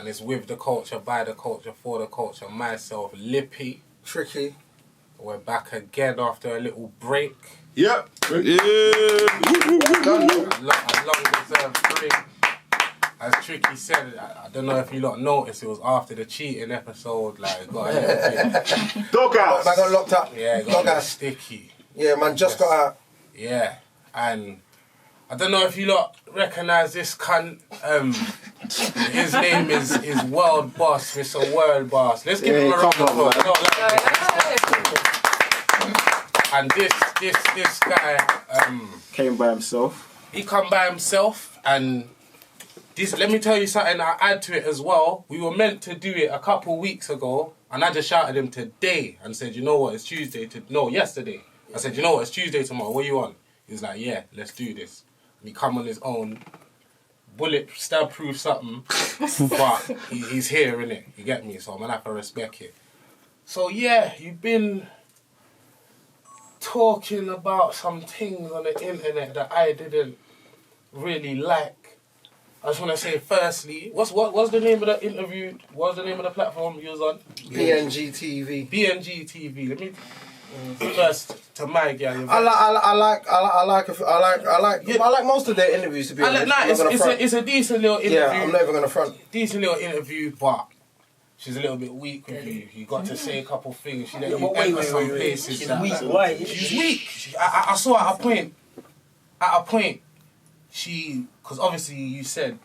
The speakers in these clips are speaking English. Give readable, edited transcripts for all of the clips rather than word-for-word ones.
and it's with the culture, by the culture, for the culture. Myself, Lippy. Tricky. We're back again after a little break. Yep. Yeah. A long-deserved break. As Tricky said, I don't know if you lot noticed, it was after the cheating episode. Like, got a little bit. Doghouse. I got locked up. Yeah, it got a bit sticky. Yeah, man, just got out. Yeah, and I don't know if you lot recognise this cunt. His name is World Boss, Mr. World Boss. Let's give him a round of applause. And this guy came by himself. He come by himself, and this. Let me tell you something. I add to it as well. We were meant to do it a couple weeks ago, and I just shouted him today and said, you know what? It's Tuesday. Yesterday. I said, you know what? It's Tuesday tomorrow. What are you on? He was like, yeah, let's do this. And he come on his own, bullet stab proof something, but he's here, innit? You get me? So I'm gonna have to respect it. So yeah, you've been talking about some things on the internet that I didn't really like. I just want to say, firstly, what's the name of the interview? What's the name of the platform you was on? BNG TV. BNG TV. Let me first to my girl. I like most of their interviews, to be honest. It's a decent little interview. Yeah, I'm never gonna front. Decent little interview, but she's a little bit weak with you. You got to say a couple things. She let you enter some places. She's weak. Why? She's weak. I saw at a point, because obviously you said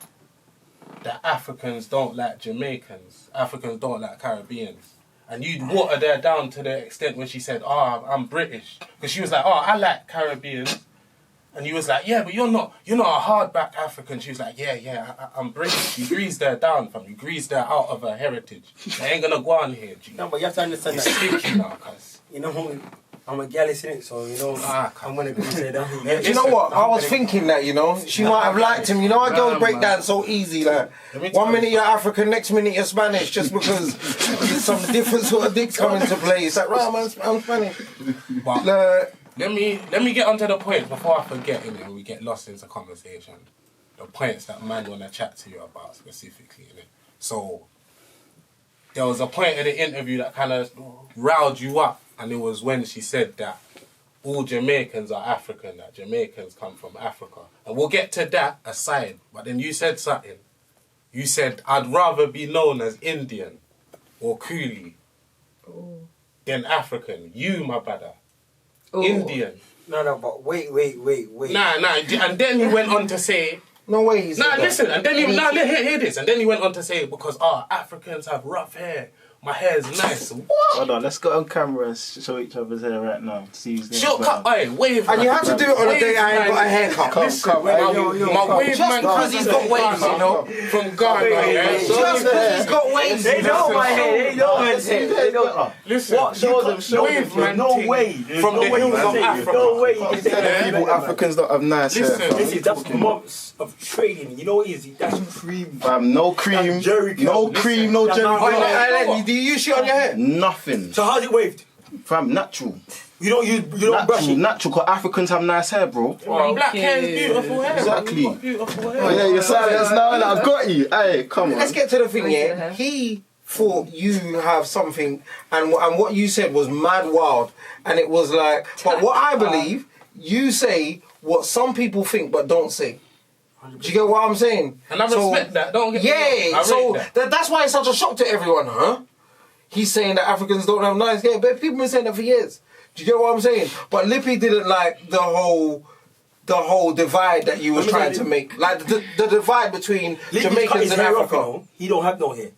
that Africans don't like Jamaicans, Africans don't like Caribbeans. And you'd watered her down to the extent when she said, I'm British. Because she was like, I like Caribbeans. And you was like, yeah, but you're not a hardback African. She was like, yeah, I'm British. You greased her down, fam. You greased her out of her heritage. I ain't gonna go on here, G. No, but you have to understand It's that. sticky now, cuz. You know, I'm a gallus in it, so you know, I'm gonna go say that. You know what? I was thinking that, you know, she might have liked him. You know, our girls break down so easy. Like, 1 minute you're African, next minute you're Spanish, just because there's some different sort of dicks come into play. It's like, right, I'm Spanish. But let me get onto the point before I forget, and we get lost into conversation. The points that man want to chat to you about specifically, innit? So there was a point in the interview that kind of riled you up, and it was when she said that all Jamaicans are African, that Jamaicans come from Africa. And we'll get to that aside, but then you said something. You said, I'd rather be known as Indian or Coolie than African. You, my brother. Ooh. Indian. No, but wait. Nah, and then he went on to say... No way he's listen, and then hear this. And then he went on to say, because Africans have rough hair. My hair's nice. What? Hold on, let's go on camera and show each other's hair right now. See who's shortcut, wave. And you have to do it on a day I ain't got a haircut. My wave man, because he's got waves, you know. From Ghana, yeah. Just because he's got waves. They know my hair. They know my hair. They know. Listen, what? Show them. No way. From the hills of Africa. No way. Africans don't have nice hair. Listen, that's months of trading. You know what it is? That's cream. No cream. No cream. No jerry. Do you use shit on your hair? Nothing. So how's it waved? Fam, natural. You don't brush it? Natural, because Africans have nice hair, bro. Black hair is beautiful hair. Exactly. Beautiful hair. Oh yeah, you're silent now, I've got you. Hey, come on. Let's get to the thing, yeah. He thought you have something, and what you said was mad wild, and it was like, but what I believe, you say what some people think but don't say. Do you get what I'm saying? And I respect that. Don't get me wrong. So that's why it's such a shock to everyone, huh? He's saying that Africans don't have nice hair, but people have been saying that for years. Do you get what I'm saying? But Lippy didn't like the whole divide that you were trying to make. Like the divide between Jamaicans and Africa. He don't have no hair.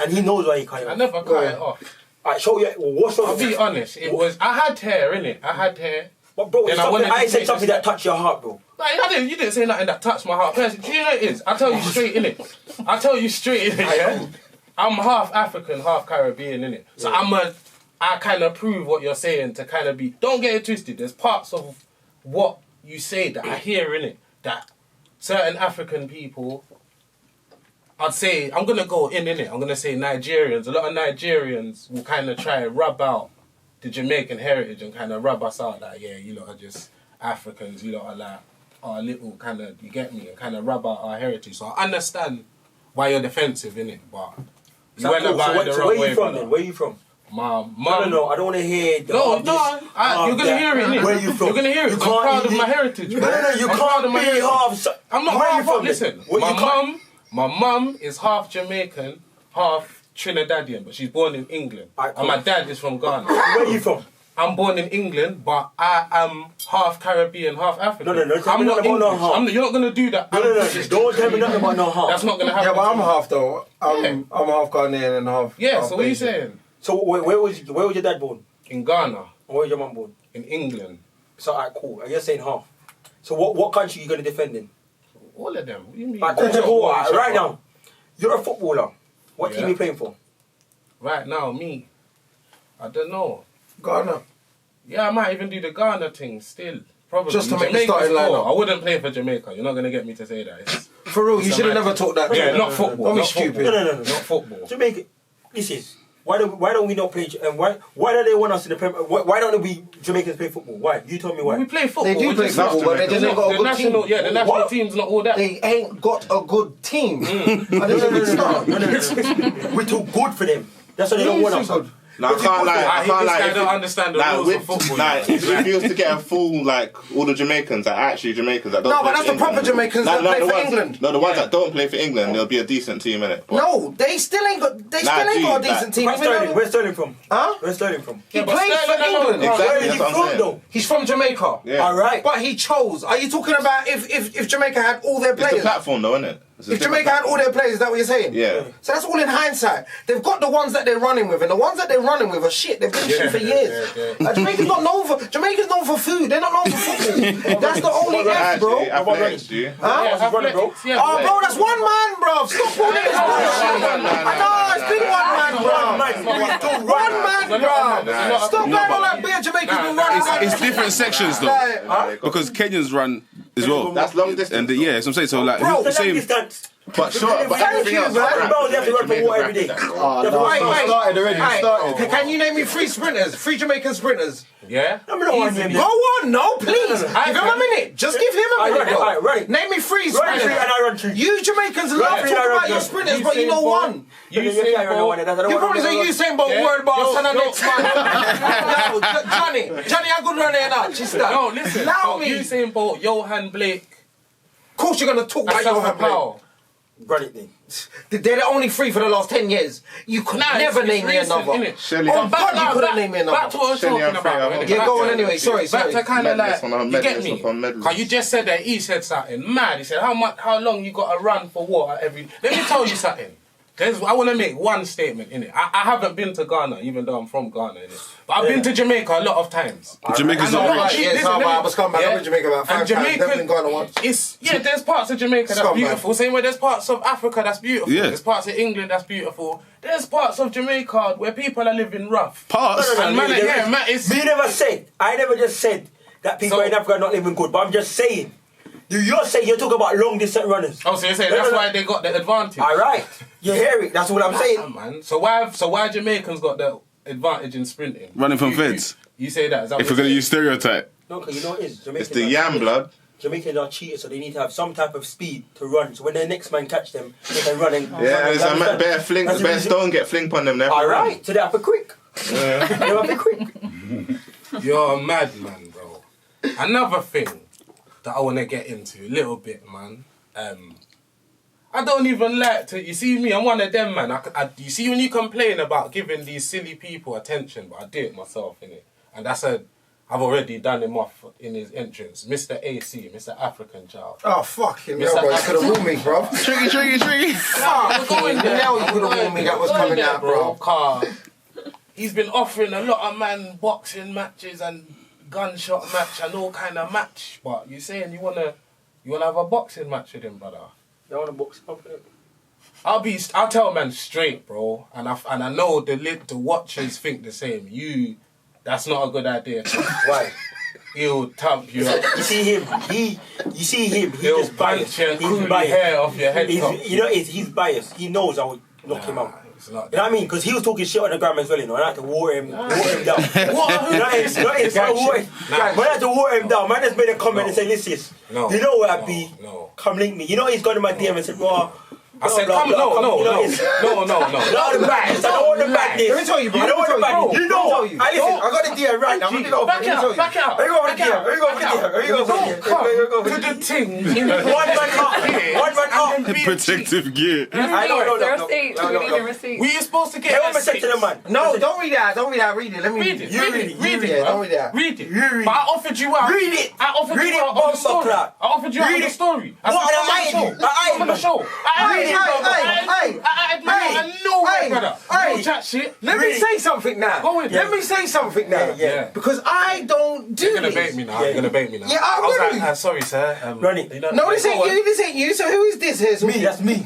And he knows why he cut it off. I never cut it off. Alright, show you. I'll be honest. I had hair, innit? I had hair. But bro, I said something that touched your heart, bro. You didn't say nothing that touched my heart. Do you know what it is? I'll tell you straight, innit? Yeah? I'm half African, half Caribbean, innit? So I kind of prove what you're saying to kind of be... Don't get it twisted. There's parts of what you say that I hear, innit? That certain African people... I'd say... I'm going to go innit? I'm going to say Nigerians. A lot of Nigerians will kind of try and rub out the Jamaican heritage and kind of rub us out. Like, yeah, you lot are just Africans. You lot are like... Our little kind of... You get me? And kind of rub out our heritage. So I understand why you're defensive, innit? But you So, went cool. about it the wrong Where way, you from brother. then? Where you from? My mum. No, I don't want to hear. No, you're gonna hear it, innit? Where you from? You're gonna hear it. I'm proud of my heritage. No, you can't be half. I'm not Where half. you from? Listen, Where my mum is half Jamaican, half Trinidadian, but she's born in England. Alright, And my dad is from Ghana. Where you from? I'm born in England, but I am half Caribbean, half African. No, tell me I'm not nothing about English. no half. You're not gonna do that. No, don't tell me nothing about no half. That's not gonna happen. Yeah, but I'm to me. half though. I'm half Ghanaian and half. Yeah, half so what are you Asian. saying? So where was your dad born? In Ghana, And where was your mum born? in England, So alright, cool. And you're saying half. So what country you gonna defend in? all of them. What do you mean? Alright, cool. Right now, you're a footballer. What team Yeah. are you playing for? Right now, me, I don't know. Ghana. Yeah, I might even do the Ghana thing still. Probably. Just to make the Jamaica's starting cool. lineup. I wouldn't play for Jamaica. You're not gonna get me to say that. For real, you It's should have a never match. talked that. Yeah, not football. Don't be not stupid. football. No. Not football. Jamaica. This is why don't we not play? And why don't they want us in the Premier? Why don't we Jamaicans play football? Why? You tell me why. We play football. They do we're play just football, not but they just ain't got a the good national, team. yeah, the national What? team's not all that. They ain't got a good team. And they should start. We're too good for them. That's why they don't want us. No, I can't lie. I I hate can't this lie. guy If don't it- understand the Like, rules of football. like, if you was to get a full, like, all the Jamaicans that are actually Jamaicans that don't No, play but that's for the proper England. Jamaicans that play the for ones, England. No, the ones that don't play for England, there'll be a decent team in it. No, they still ain't got. They still ain't got a decent team. Where's Sterling from? Huh? Where's Sterling from? He but plays for Sterling alone- England. Exactly, Where is he that's what I'm from saying. though? He's from Jamaica. Yeah. All right. But he chose. Are you talking about if Jamaica had all their It's the players? platform, though, isn't it? If Jamaica had all their players, is that what you're saying? Yeah. So that's all in hindsight. They've got the ones that they're running with, and the ones that they're running with are shit. They've been shit for years. Jamaica's not known for. Jamaica's known for food. They're not known for football. That's the only F, bro. Actually, athletics, do you? Huh? Yeah, running, bro? athletics, yeah. Oh, bro, that's one man, bro. Stop calling it bullshit. I know, it's been one man, bro. One man, bro. Stop going on like beer Jamaicans been running. It's different sections though, Like, because Kenyans run as well. That's long distance. And yeah, that's what I'm saying. So like, Bro, the same. distance. But sure, but Thank everything you, else. man. They have to run for water every day. Wait, started already, Hey, started. can you name me three sprinters? Three Jamaican sprinters. Yeah? I mean, no one name Go them. on, no, please. No. Give him a minute. Just give him a Alright, minute. alright, bro. right. Name me three Run sprinters. three and I run three. You Jamaicans love three, talking I run about your three. sprinters, but you know one. Usain Bolt. You probably say Usain Bolt, word boss, and I'm next man. No, Johnny, I'm good running now. She's done. No, listen. Allow So me. Usain Bolt, Johan Blake, Of course you're going to talk about your Asafa Powell. Run it then. They're the only three for the last 10 years. You could never it's name me recent, another. innit? Shelly, Oh, God, you couldn't name me Back to another. what I was Shelly talking and Freya, about. hold innit? on. Yeah, Back go on to- anyway. Sorry. Back to kind of Medalist like, on you get medalist me? on medalist. Because you just said that he said something mad. He said, how long you got to run for water every... Let me tell you something. I want to make one statement, innit? I haven't been to Ghana, even though I'm from Ghana, innit? But I've been to Jamaica a lot of times. Jamaica's And not lot- rich. Yeah, listen, so let me- I was coming back. I've been to Jamaica about 5 And times. Never been Ghana once. There's parts of Jamaica that's Scumbag. beautiful. Same way there's parts of Africa that's beautiful. Yeah. There's parts of England that's beautiful. There's parts of Jamaica where people are living rough. Parts. And man, There yeah, is- man, it's... I never just said that people So- in Africa are not living good, but I'm just saying. You're saying, you're talking about long distance runners. Oh, so you're saying No, that's no, no. why they got the advantage? Alright. You hear it, that's what I'm Yeah, saying. man. So why Jamaicans got the advantage in sprinting? Running from You- feds. You say that. Is that If what we're gonna you're use stereotype, No, because you know what it is? Jamaicans It's the are yam cheaters. blood. Jamaicans are cheaters, so they need to have some type of speed to run. So when their next man catch them, they can run and... Yeah, there's a bear fling, That's the bear reason- stone get flinked on them there. Alright, so they have to quick. They have to quick. saying? You're a madman, bro. Another thing that I want to get into a little bit, man. I don't even like to... You see me, I'm one of them, man. You see when you complain about giving these silly people attention, but I do it myself, innit? And I've already done him off in his entrance. Mr. AC, Mr. African Child. Oh, fucking Mr. hell, bro. You could have warned me, bro. tricky. Fucking hell, you could have warned me that was coming out, bro. Car. He's been offering a lot of man boxing matches and gunshot match and all kind of match. But you saying you wanna have a boxing match with him, brother? They want to box up. I'll tell man straight, bro. And I know the watchers think the same. That's not a good idea. Why? He'll thump you up. You see him, he He'll just biased. punch you and He's cool your biased. hair off your head top. He's biased. He knows I would knock him out. It's not You know what I mean? Because he was talking shit on the gram as well, you know. And I had to water him down. What? You know what I mean? When I had to water him down, man just made a comment and say, listen, No. you know where I be? No. Come link me. You know he's gone to my DM and said, well, I said, come, no. Not the badness. I don't want the badness. Let me tell you, bro. I don't want the badness. Bro, You know. let me tell you. I listen. I got the DM right now. Back it up. Here you go for the DM. To the thing. One man up. Protective gear. I don't know. Receipts. We need a receipt. We are supposed to get Hey, what I said to the man? No, don't read that. Don't read that. Read it. Let me Read it. You read it. Read Yeah, it, don't bro. read that. Read it. You read it. But I offered you out. Read it. I offered Read you it, out on the story. Bumper I offered you out on Read the it. story. What? I eyed you. On the show. Read it, I know, brother. Hey, No chat shit. Let me Read it. say something now. Go in. Let me say something now. Yeah. Because I don't do You're gonna this. bait me now. You're gonna bait me now. Yeah, I was really. like, sorry, sir. Run it. you know- No, this Go ain't on. you. This ain't you. So who is this here? Me, that's me.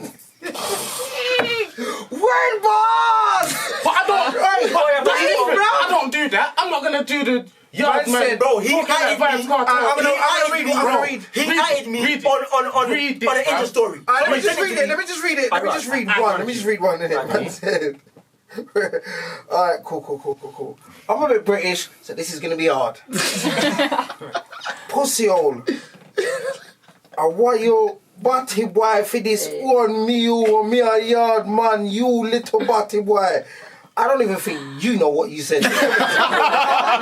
Word boss! But I don't. Hey, I don't do that. I'm not gonna do the yard Man man. said, Bro, he Fucking eyed Vibes me. Cartel. I'm gonna read. I'm gonna read. He Read eyed it. me Read it. on Read the it, Insta bruv. story. Let me He just sent read to it. me. Let me just read it. I got Let me just read one. Innit? Man said. Alright, cool. I'm a bit British, so this is gonna be hard. Pussy hole. I want your body boy for this one me a yard man, you little body boy. I don't even think you know what you said. No, I'm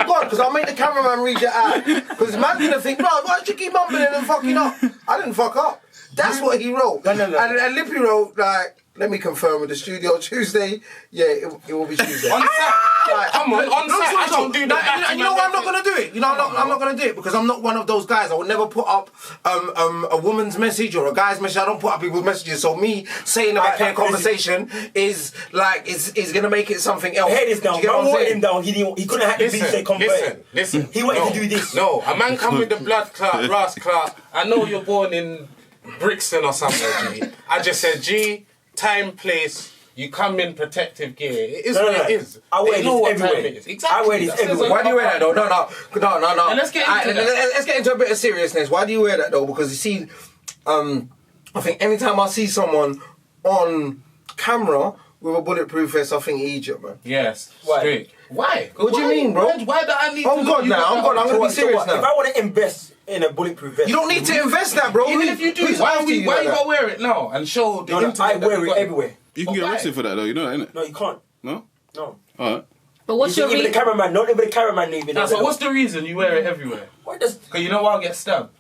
gone, because I'll make the cameraman read it out. Because man's gonna think, bro, why did you keep mumbling and fucking up? I didn't fuck up. That's what he wrote. No. And Lippy wrote, like, let me confirm with the studio Tuesday. Yeah, it will be Tuesday. On set. Like, Come on set. I don't do that. And you know why I'm not gonna do it? You know, I'm not gonna do it because I'm not one of those guys. I would never put up a woman's message or a guy's message. I don't put up people's messages. So me saying about playing conversation is like is gonna make it something else. Head is down. Do you get what Man I'm wanted saying? him down. He couldn't have the beat say convert. Listen. He wanted No. to do this. No, a man come with the blood clot, Ross clot. I know you're born in Brixton or somewhere, G. I just said, G, time, place. You come in protective gear. It is what it is. I wear They know this what time everywhere. it is. Exactly. I wear this That says everywhere. Why do you wear that though? No. And let's get into that. Let's get into a bit of seriousness. Why do you wear that though? Because you see, I think anytime I see someone on camera with a bulletproof vest, I think Egypt, man. Yes. Why? Straight. Why? What do you mean, bro? Why do I need I'm to God you now. got I'm that God. on? I'm gonna be So serious what? If now. I want to invest in a bulletproof vest, You don't need to invest that, bro. Even if you do, Who's why after you like that? gotta wear it now and show the internet I that wear you it got everywhere. You can get Why? arrested for that though, you know that, innit? No, you can't. No? No. Alright. But what's your Even the reason? cameraman, not even the cameraman even. Nah, so what's the reason you wear it everywhere? What does? Because you know I'll get stabbed.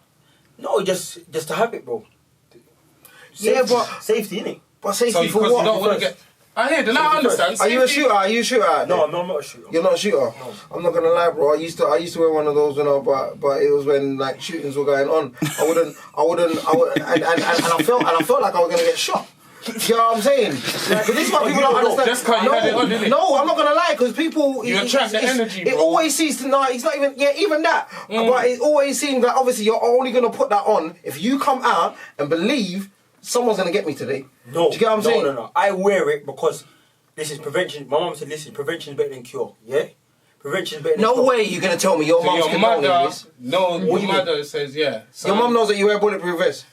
No, just to have it, bro. Yeah, Safety. but- Safety, innit? But So safety because for you what? don't want to get... I hear, then I understand. Are you a Safety- shooter? Are you a shooter? No, I'm not a shooter. You're not a shooter. I'm not gonna lie, bro. I used to wear one of those, but it was when like shootings were going on. I wouldn't, and I felt like I was gonna get shot. You know what I'm saying? Like, 'cause this is why people don't understand. Just 'cause you had it on, innit? No, I'm not gonna lie, because people. You attract the energy, It bro. always seems to not. It's not even. Yeah, even that. But it always seems that obviously you're only gonna put that on if you come out and believe someone's gonna get me today. No, Do you get what I'm saying? No. I wear it because this is prevention. My mom said, listen, prevention is better than cure. Yeah? Prevention is better than No cure. way you're gonna tell me your So mom's your condoning mother... this. No, What do your you mother says, yeah. Your mom knows that you wear bulletproof vests.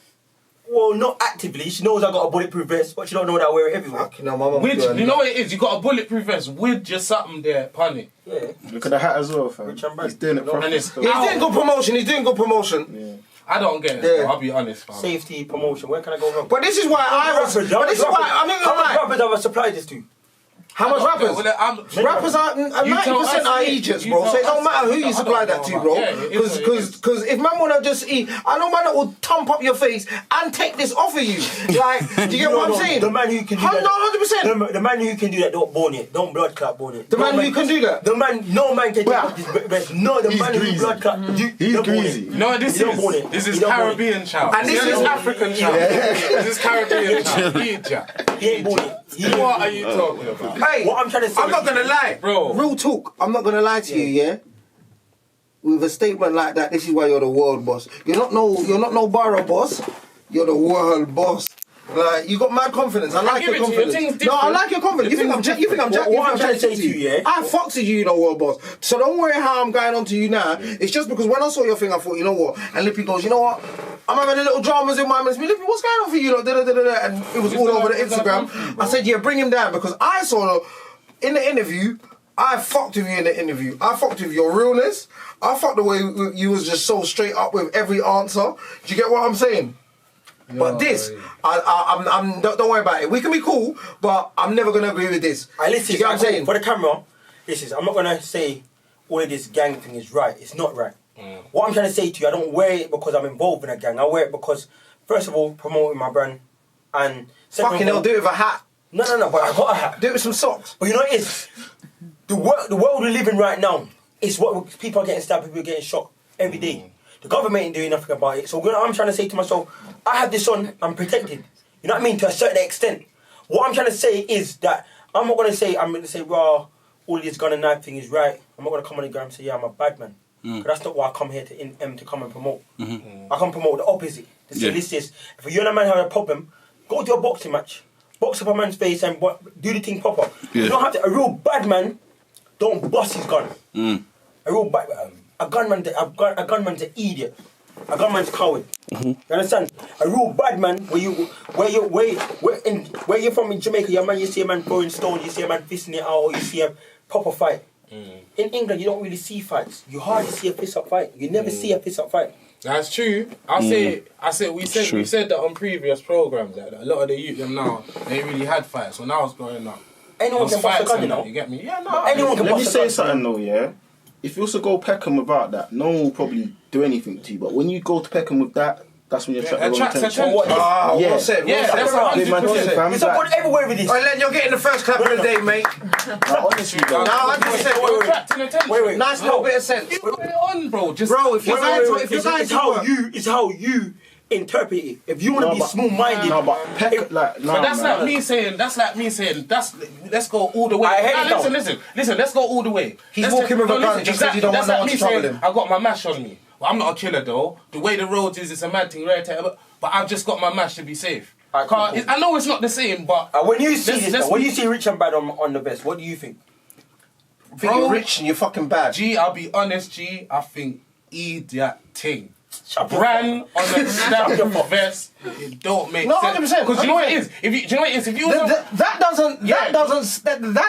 Well, not actively. She knows I got a bulletproof vest, but she don't know that I wear it everywhere. Fucking hell, my mum. With, you know what it is? You got a bulletproof vest with just something there, pun it. Yeah. Look at the hat as well, fam. Rich and Brad. He's doing it No, properly. and it's- still. Yeah, he's doing good promotion. He's doing good promotion. I don't get it, Yeah. bro. I'll be honest, fam. Safety, promotion. Where can I go wrong? But this is why I was. But this is why I'm not How gonna much lie. rappers have I supplied this to? How much rappers? Well, I'm- Rappers are 90% are Egypts, bro. So it don't matter who you supply that to, bro. Yeah, it is what it is. Because if man wanna just eat, I know man that will thump up your face and take this off of you. Like, do you get what I'm saying? The man who can do that. 100%. The man who can do that don't bone it. Don't blood clot bone it. The man who can do that. The man, no man can take Well, off this vest. No, the he's man who greasy. blood clot. He's don't bone greasy. it. You know what this You don't bone is? it. This is You don't bone it. Caribbean child. And this This is- is African child. This is Caribbean child. Egypt. He ain't bone it. What are you talking about? Hey, What I'm trying to say I'm not is- gonna lie, Bro. Real talk. I'm not gonna lie to you, yeah. With a statement like that, this is why you're the world boss. You're not no borough boss. You're the world boss. Like, you got mad confidence. I like give your it to you. Your confidence. thing's No, I different. like your confidence. You think I'm Your you think I'm What I'm trying to say to you, yeah? I fucked with you, you know, world boss. So don't worry how I'm going on to you now. It's just because when I saw your thing, I thought, you know what? And Lippy goes, you know what? I'm having a little dramas in my mind. Lippy, what's going on for you? Like, da-da-da-da-da. And it was all over the Instagram. I said, yeah, bring him down because I saw in the interview. I fucked with you in the interview. I fucked with your realness. I fucked the way you was just so straight up with every answer. Do you get what I'm saying? But this, I'm don't worry about it. We can be cool, but I'm never gonna agree with this. Listen, Do you get what I'm saying? for the camera, listen, I'm not gonna say all of this gang thing is right. It's not right. What I'm trying to say to you, I don't wear it because I'm involved in a gang. I wear it because, first of all, promoting my brand, and second Fucking of all, hell, do it with a hat. No, but I got a hat. Do it with some socks. But you know what it is? The world we live in right now is what people are getting stabbed, people are getting shot every day. The government ain't doing nothing about it. So what I'm trying to say to myself, I have this on, I'm protected. You know what I mean? To a certain extent. What I'm trying to say is that I'm going to say, raw, all this gun and knife thing is right. I'm not going to come on the ground and say, yeah, I'm a bad man. Because that's not why I come here to come and promote. I come promote the opposite. To say, this is, if you and a man have a problem, go to a boxing match. Box up a man's face and do the thing proper. Yeah. You don't have to. A real bad man don't bust his gun. A real bad a gunman's an idiot. A gunman's a coward. You understand? A real bad man, where you're from in Jamaica, you see a man throwing stones, you see a man fisting it out, or you see a proper fight. In England, you don't really see fights. You hardly see a fist-up fight. You never see a fist-up fight. That's true. We said that on previous programs that a lot of the youth them now they really had fights. When I was growing up, anyone can bust a gun, you know. You get me? Yeah, no. Anyone can Let me bust a gun. say something though, yeah. If you also go Peckham without that, no one will probably do anything to you. But when you go to Peckham with that, that's when you attract the wrong attention. Well said. That's what Big man I'm thing, fam. It's not everywhere with this. Alright, Len, you're getting the first clap of the day, mate. Nah, honestly, though. No, I just said, attracting attention. Wait. nice little bit of sense. You put it on, bro. Just Bro, if you guys, It's how you interpret it. If you want to be small-minded, No, but But that's like me saying. Let's go all the way. I hate it Listen. Let's go all the way. He's walking with a gun just because you don't want no one to trouble him. I got my mash on me. Well, I'm not a killer though. The way the roads is, it's a mad thing, right? But I've just got my mash to be safe. Cool. I know it's not the same, but when you see when you see Rich and Bad on the vest, what do you think? I think you're rich and you're fucking bad. G, I'll be honest, I think that thing. Brand on the stamp vest, it don't make sense. 100%. Because you know what it is? If you that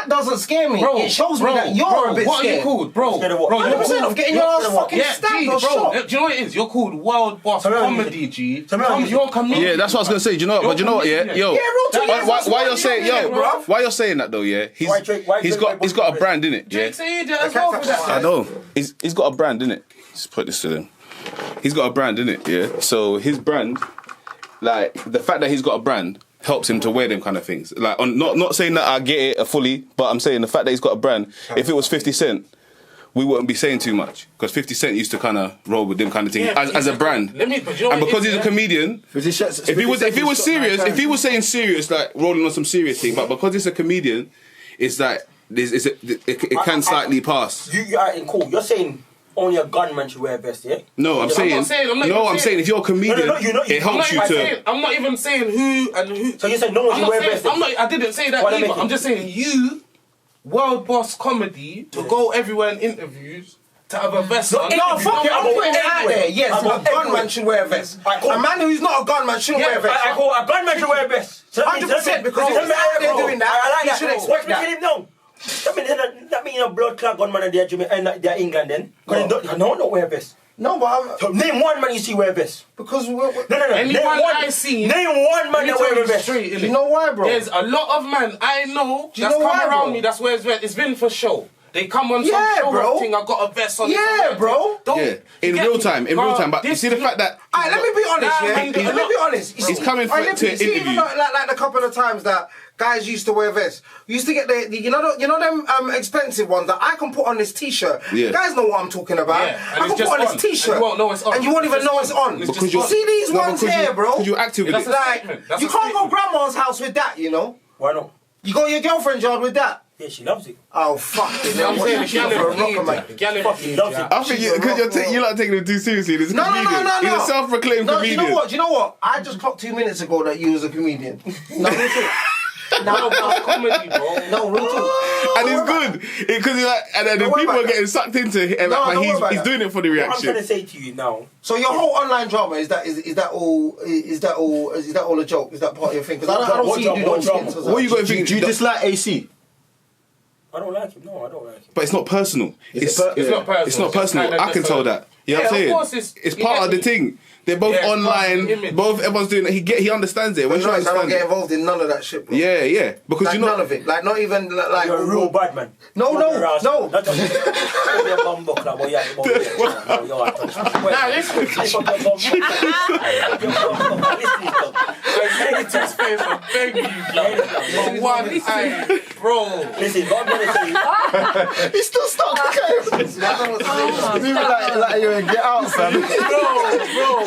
doesn't scare me. Bro, it shows me that you're a bit what scared. are you called, bro? 100% of getting your ass fucking stabbed or shot. Do you know what it is? You're called World Boss Comedy, G. You're a comedian. Yeah, that's what I was gonna say. Do you know what? But you know what? Yeah, yo. Why you're saying, yo? Why you're saying that though? Yeah, he's got a brand in it. Yeah, I know. He's got a brand in it. Let's put this to them. He's got a brand, innit? Yeah. So his brand, like the fact that he's got a brand helps him to wear them kind of things. Like, not saying that I get it fully, but I'm saying the fact that he's got a brand. If it was 50 Cent, we wouldn't be saying too much because 50 Cent used to kind of roll with them kind of thing as a brand. And because he's a comedian, if he was serious, if he was saying serious, like rolling on some serious thing, but because it's a comedian, it's like it can slightly pass. You are cool. You're saying only a gunman should wear a vest, yeah? No, I'm saying if you're a comedian, it helps you to. I'm not even saying who and who. So you said no one should wear a vest? I didn't say that either. I'm just saying you, World Boss Comedy, to go everywhere in interviews, to have a vest on. No, fuck it, I'm putting it out there. Yes, a gunman should wear a vest. A man who's not a gunman shouldn't wear a vest. A gunman should wear a vest. 100%, because if he's out there doing that, he should expect that. That mean a blood clot gunman and they're England then? Because they don't wear a vest. No, but so name one man you see wear a vest. Because no. Anyone I see, name one man that wear a vest. Do you know why, bro? There's a lot of men I know that's come around me. That's where it's been for show. They come on some show thing. I got a vest on. Yeah, bro. In real time. But you see the fact that. Let me be honest. Let me be honest. He's coming to an interview. Even like the couple of times that guys used to wear vests. We used to get you know them expensive ones that I can put on this t-shirt. Yeah. Guys know what I'm talking about. Yeah. I can put on this t-shirt. And you won't know it's on. And you won't even know it's on. See these ones here, bro? Because you're active with it. Like, you can't go grandma's house with that, you know? Why not? You go your girlfriend's yard with that. Yeah, she loves it. Oh, fuck it. I'm saying the gal fucking loves it. I think you're not taking him too seriously. He's a comedian. No. He's a self-proclaimed comedian. Do you know what? I just clocked 2 minutes ago that you was a comedian. No, real talk. No, comedy, bro. No, real talk. And it's good because and then the people are getting sucked into it. Like he's doing it for the reaction. What I'm trying to say to you now. So your whole online drama is that all a joke? Is that part of your thing? Because I don't see you do no skits. What you got to think? Do you dislike AC? I don't like him. No, I don't like him. But it's not personal. It's not personal. It's not personal. I can tell that. You know what I'm saying? It's part of the thing. They're both Yeah, online. image. Both everyone's doing it. He understands it. When you I don't understand get it. involved in none of that shit, bro. Yeah. Because Like you know. none of it. Like not even like. You're a real bad man. No. Not just your bum buck, like, well, yeah, Nah, listen. Negative space, I beg you, for one eye, bro. Listen, what I'm gonna say is, He's still stuck. Like you're in Get Out, fam. Bro.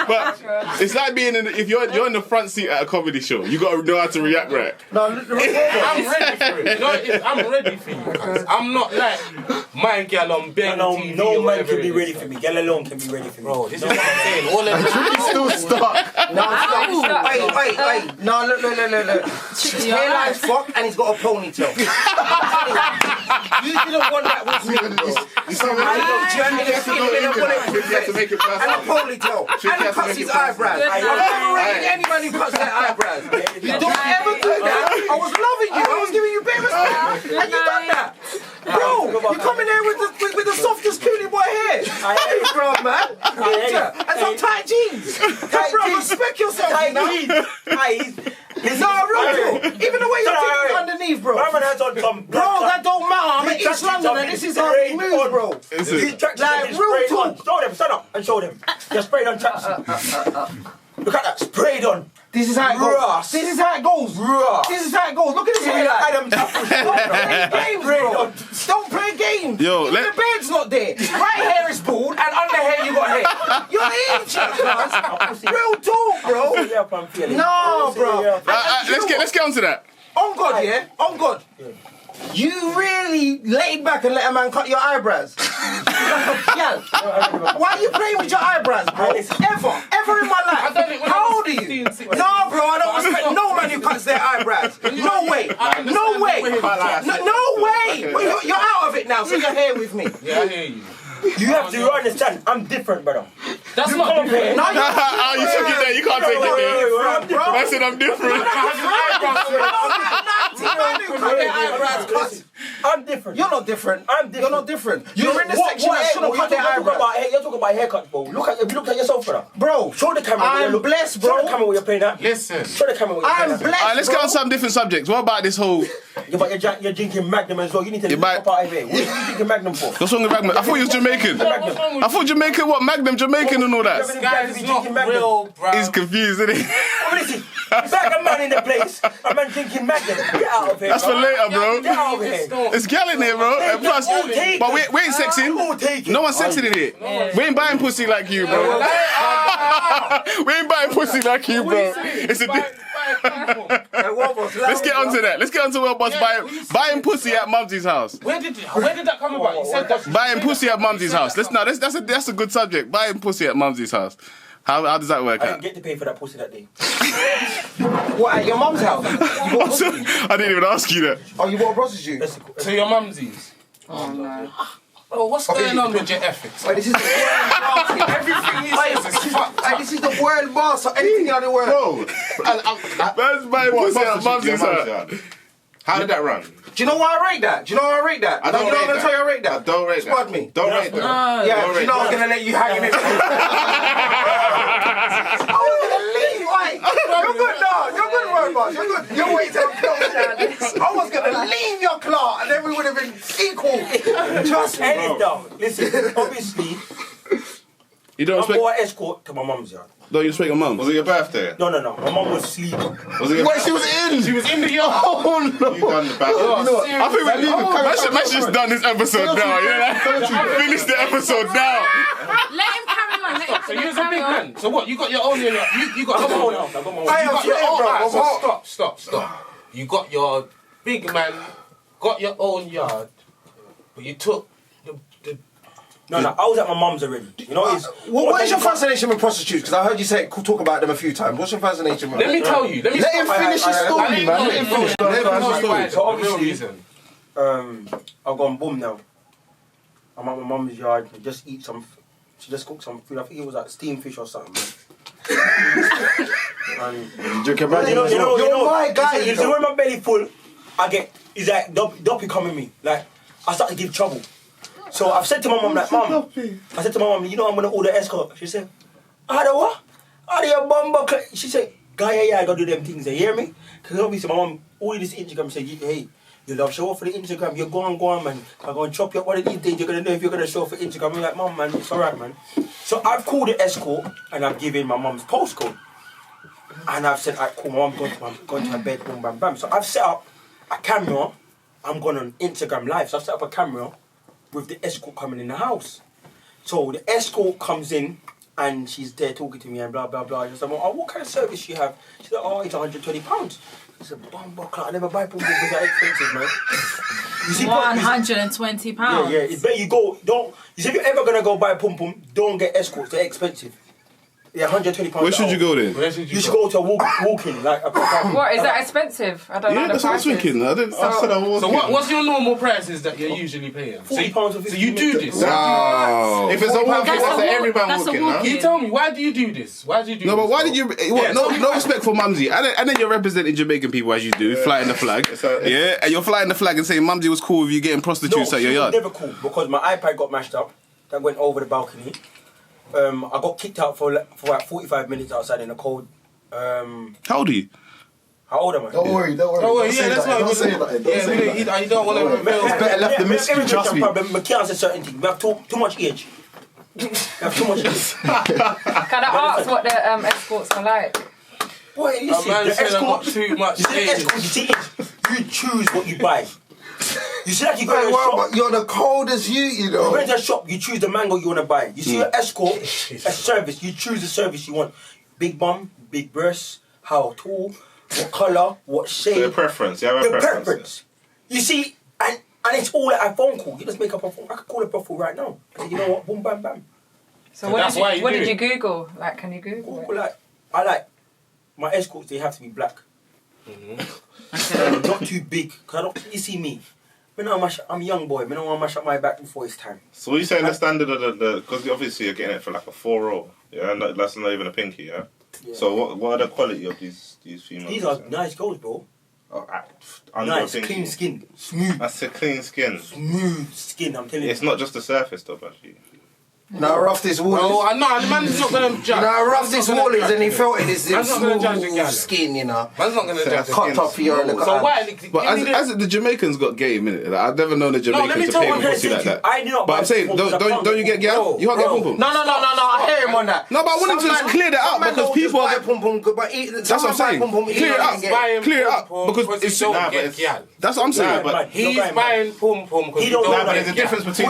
But it's like being if you're in the front seat at a comedy show, you gotta know how to react right. No, I'm ready for it. You know what it is? I'm ready for you. Cause I'm not like my gal on big TV. no man whatever can be it is. ready for me. Get alone can be ready for me. Bro, this is what I'm saying. All of He's still stuck. Wait. No, look. His hairline's fucked and he's got a ponytail. You didn't want that with me. You have to make it And a ponytail. And he cuts his eyebrows. I've never rated any man who cuts their eyebrows. You don't ever do that. I was loving you. I was giving you bare respect. And you done that. Bro, you come in there with the softest coolie boy hair. Hey, bro, man. And some tight jeans. Bro, respect yourself, you know? No, real. Even the way you're doing underneath, bro. My man has on some Bro, that don't matter. I'm in East London and this is how we move, bro. Like, real talk. Show them, stand up and show them. You're sprayed on tracksuit. Look at that, sprayed on. This is how it goes. This is how it goes. This is how it goes. Look at this hairline. Adam Don't play games, bro. Don't play games. Yo, Even the beard's not there. Right hair is bald and under hair you got hair. You're ancient, cuz. Real talk, bro. No, bro. Let's get onto that. On God, yeah? On God. You really laid back and let a man cut your eyebrows? Yeah. Why are you playing with your eyebrows, bro? Ever in my life? I done it when I How was old are you? 15, 16. No, bro, I don't respect no man who cuts their eyebrows. No way. No way. No way. Well, you're out of it now, so you're here with me. Yeah, I hear you. You have to understand, I'm different, brother. That's not different. No, Oh, you took it there. You can't take it there. I said I'm different. I'm different. You're not different. I'm different. You're not different. You're in the section that shouldn't cut their eyebrows. You're talking about haircut, bro. If you look at yourself, brother. Bro, Show the camera. I'm blessed, bro. Show the camera what you're playing at. Listen. Show the camera what you're playing I'm at. blessed, Alright, let's bro. get on some different subjects. What about this whole? Yeah, but you're drinking Magnum as well. You need to look up out of here. What are you drinking Magnum for? What's wrong with Magnum? I thought you was Jamaican. I thought Jamaican what? Magnum, Jamaican and all that. Guys, it's not real, bro. He's confused, isn't he? Listen, it's like a man in the place. A man drinking Magnum. Get out of here. That's for later, bro. Get out of here. It's gal in here, bro. And plus, but we ain't sexing. No one's sexing in here. We ain't buying pussy like you, bro. We ain't buying pussy like you, bro. It's a. Let's get onto that. Let's get onto World Boss buying pussy at Mumsy's house. Where did that come about? You said that. Buying pussy at Mumsy's house. That's a good subject. Buying pussy at Mumsy's house. How does that work I didn't out? get to pay for that pussy that day. What, at your mum's house? You bought a prostitute? I didn't even ask you that. Oh, you bought a prostitute? To your mumsies. Oh no. Oh, what's going on with your ethics? Wait, this is the world boss. Everything you say is fucked. This is the world boss. So anything out of the world. Man's buying pussy at Mumsy's house. How did that run? Do you know why I rate that? I don't rate that. I'm gonna tell you I rate that. I don't rate that. Squad me. Don't rate that. Yeah, Don't you rate know I'm that. gonna let you hang in it. I was gonna leave. You're good, no. You're good, word boss. You're good. You're waiting till I was gonna leave your claw, and then we would have been equal. Trust me. Listen, obviously, You don't I respect? bought an escort to my mum's yard. Don't you respect your mum? Was it your birthday? No. My mum was sleeping. Was it your Wait, she was in. She was in the yard. Oh no. You done the battle. I think we should done this episode now. You know, finish the episode now. Let him carry on. Let him So you was a big man. So what? You got your own. You got Come your on own. now, come on. I You am got your own. bro. Alright, so stop. You got your big man. Got your own yard, but you took the. No, I was at my mum's already. You know, What is your fascination with prostitutes? Because I heard you talk about them a few times. What's your fascination with them? Let me tell you. Let him finish his story, man. Let him finish his story. So obviously, I've gone boom now. I'm at my mum's yard. I just eat some. She just cooked some food. I think it was like steamed fish or something. And Drink your You're my guy. You see, when my belly full, it's like Doppy coming me. Like I start to give trouble. So I've said to my mum, like, Mum, you know I'm gonna order escort. She said, I had a what? I had a bumble. She said, guy, yeah, I gotta do them things. You hear me? Because obviously my mom, all of this Instagram said, hey, you love show off for the Instagram. You go on, man. I'm gonna chop you up. One of these days you're gonna know if you're gonna show off for Instagram. I'm like, mom, man, it's alright, man. So I've called the escort and I've given my mom's postcode. And I've said, alright, cool, my mom going to her bed, boom, bam, bam. So I've set up a camera. I'm going on Instagram Live. So I've set up a camera with the escort coming in the house. So the escort comes in and she's there talking to me and blah, blah, blah. I said, oh, what kind of service you have? She's like, oh, it's £120. I said, bumbuckler, I never buy pum because they're expensive, man. You see, £120. Yeah. It's better you go, you see, if you're ever going to go buy pum, don't get escorts, they're expensive. Yeah, £120. Where should you go then? You should go to a walk-in, like a proper. What, is that expensive? I don't know. Yeah, that's what I was thinking. I said I was. So what's your normal prices that you're usually paying? £40 or £50. So you do this? Wow. If it's a walk-in, That's a every man that's a walking, walk-in. You tell me, why do you do this? Why do you do No, this? but why did you? What, no respect for Mumsy. And then you're representing Jamaican people as you do, flying the flag. Yeah, and you're flying the flag and saying Mumsy was cool with you getting prostitutes at your yard. Never cool because my iPad got mashed up. That went over the balcony. I got kicked out for like 45 minutes outside in the cold. How old are you? How old am I? Don't worry. Yeah, that's what Don't say that. Yeah, you don't want to. It's better left the mystery, trust me. But Kian said certain things. We have too much age. Can I ask what the escorts are like? Boy, listen, man the said I got escort, too much you see the age. escort, you see it, you choose what you buy. You see like you go Hey, to a wow, shop, but you're the coldest you you know. go to a shop, you choose the mango you want to buy. You see your escort, a service, you choose the service you want. Big bum, big breasts, how tall, what colour, what So shape. your preference, you have a The preference. preference. You see, and it's all at a phone call. You just make up a phone. I could call a brothel right now. I said, you know what? Boom, bam, bam. So that's why you what do did it. you Google? Like, can you Google it? I like my escorts. They have to be black. Not too big. Cause you see me. I'm a young boy. I don't want to mash up my back before it's time. So what are you saying the standard of the because obviously you're getting it for like a 4-0, yeah, and that's not even a pinky, yeah. So what are the quality of these females? These are nice girls, bro. Under Nice, a pinky. clean skin, smooth. That's a clean skin. Smooth skin. I'm telling you. It's not just the surface though, actually. Now rough this wall Oh, is. I know, the man's not going to judge. Now rough this wall is, and he felt it is Man's not gonna judge the smooth gal. skin, you know. Man's not going to judge. Cut off here. So why? But as the Jamaicans got game, innit? Like, I've never known the let me Jamaicans to tell pay you me what I'm pussy like that. I do not But buy I'm saying, pum pums. don't you get gal? You can't get pum pum. No, I hear him on that. No, but I wanted to just clear that up because people are. That's what I'm saying. Clear it up. Clear it up because it's. don't get gal. That's what I'm saying. but He's buying pum pum because He don't know but there's a difference between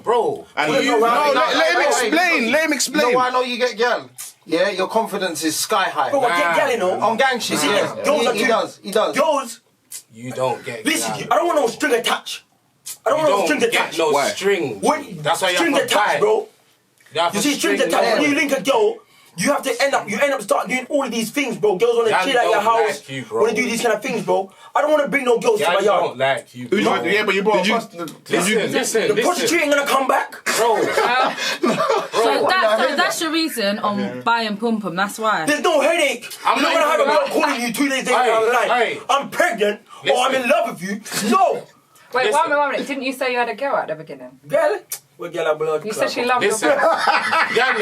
bro. and Let him explain. Let him You explain. know why I know you get gal? Yeah, your confidence is sky high. Bro, I get gal, you know. On gang shit, yeah. He does. Girls, You don't get listen, gal. I don't want no string attached. I don't You want no don't string get attached. no Why? string. When, That's why you string have to buy. attached, bro. have You to see, string string attached. them. When you link a girl, you have to end up start doing all of these things, bro. Girls want to Gal chill at your don't house, like you, bro. want to do these kind of things, bro. I don't want to bring no girls to Gal my yard. don't like you. Who's bro. your- Yeah, but you brought Listen. The prostitute ain't gonna come back. Bro. So that's your reason on buying pum pum. That's why. There's no headache. I'm You're not not gonna have a even girl gonna- calling you 2 days later Aye, down the line. aye. I'm pregnant or I'm in love with you. No, Wait, Listen. one minute. Didn't you say you had a girl at the beginning? girl. What girl have blood? You said she loved your Listen. girl. Gal,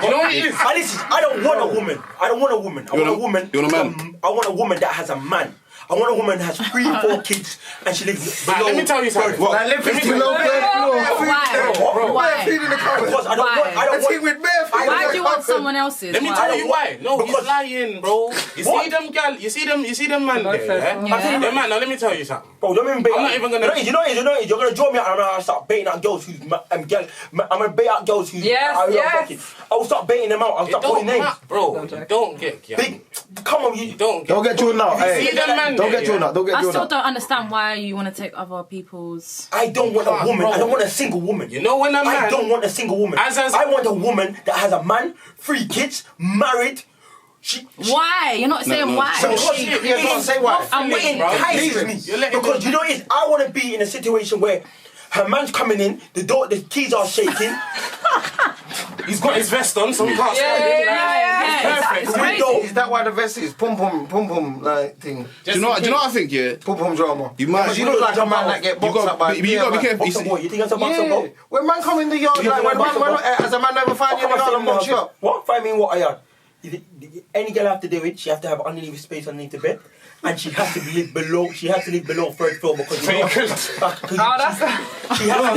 you know what it is? Listen, I don't want a woman. I want a woman. I want a woman. You want a man? I want a woman that has a man. I want a woman that has 3, 4 kids and she lives Right, below. let me tell you something. Like, let me below bare floor. Why? Why? Feed in the cupboard. Because I don't want. With bare feet in Why the do you want cupboard. someone else's? Let me Why? tell you why. No, he's Because- lying, bro. You see What? them gal. You see them man there. Yeah? Yeah. Them man. Now let me tell you something. Bro, don't even bait I'm out. not even gonna- You know it. You're gonna draw me out and I'm gonna start baiting out girls who's I'm gonna bait out girls who. Yes, yes. I will start baiting them out. I'll It start don't calling names. matter, bro. You don't get gal. Big, come on, You you. don't Don't get drawn out. See them man Don't there, get drawn yeah? out. Don't get I drawn still out. don't understand why you want to take other people's. I don't want a woman. bro. I don't want a single woman. You know when a I man. don't want a single woman. As- I want a woman that has a man, 3 kids, married. Why? You're not saying no. why. Yeah, go on, say why. And what bro. entices me. You're letting Because them- you know what it is? I want to be in a situation where her man's coming in, the keys are shaking. He's got his vest on, so he can't stand it. It's crazy. Is that why the vest is pum like thing? Do you know what I think? Yeah, Pum drama. you might. You look like a man that get boxed up by. But you gotta be careful. Boxer boy, you think that's a boxer boy? When man come in the yard, like when as a man never find you in the yard and box you up. What? Find me in what I yard? Any girl have to do it, she have to have underneath space underneath the bed. And she has to live below. She has to live below third floor because she has to live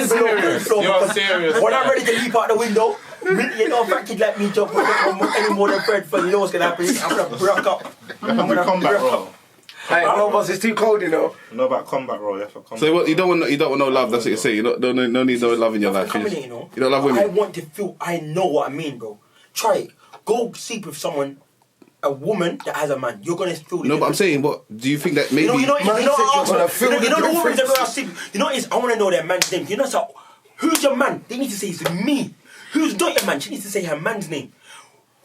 below third floor because when I'm ready to leap out the window, you know, if a kid like me jump any more than third floor, you know what's gonna happen? I'm gonna break up. I'm gonna combat roll. Hey, no, boss, it's too cold, you know. Know about combat roll, yeah. For combat. So what, you don't want no love. That's what you're saying. You don't no need no love in your life. You don't love women. I want to feel. I know what I mean, bro. Try it. Go sleep with someone. A woman that has a man, you're gonna feel. No, but I'm saying, what do you think that maybe? You know, the women that go out sleep. You know, I want to know their man's name. You know, so who's your man? They need to say it's me. Who's not your man? She needs to say her man's name.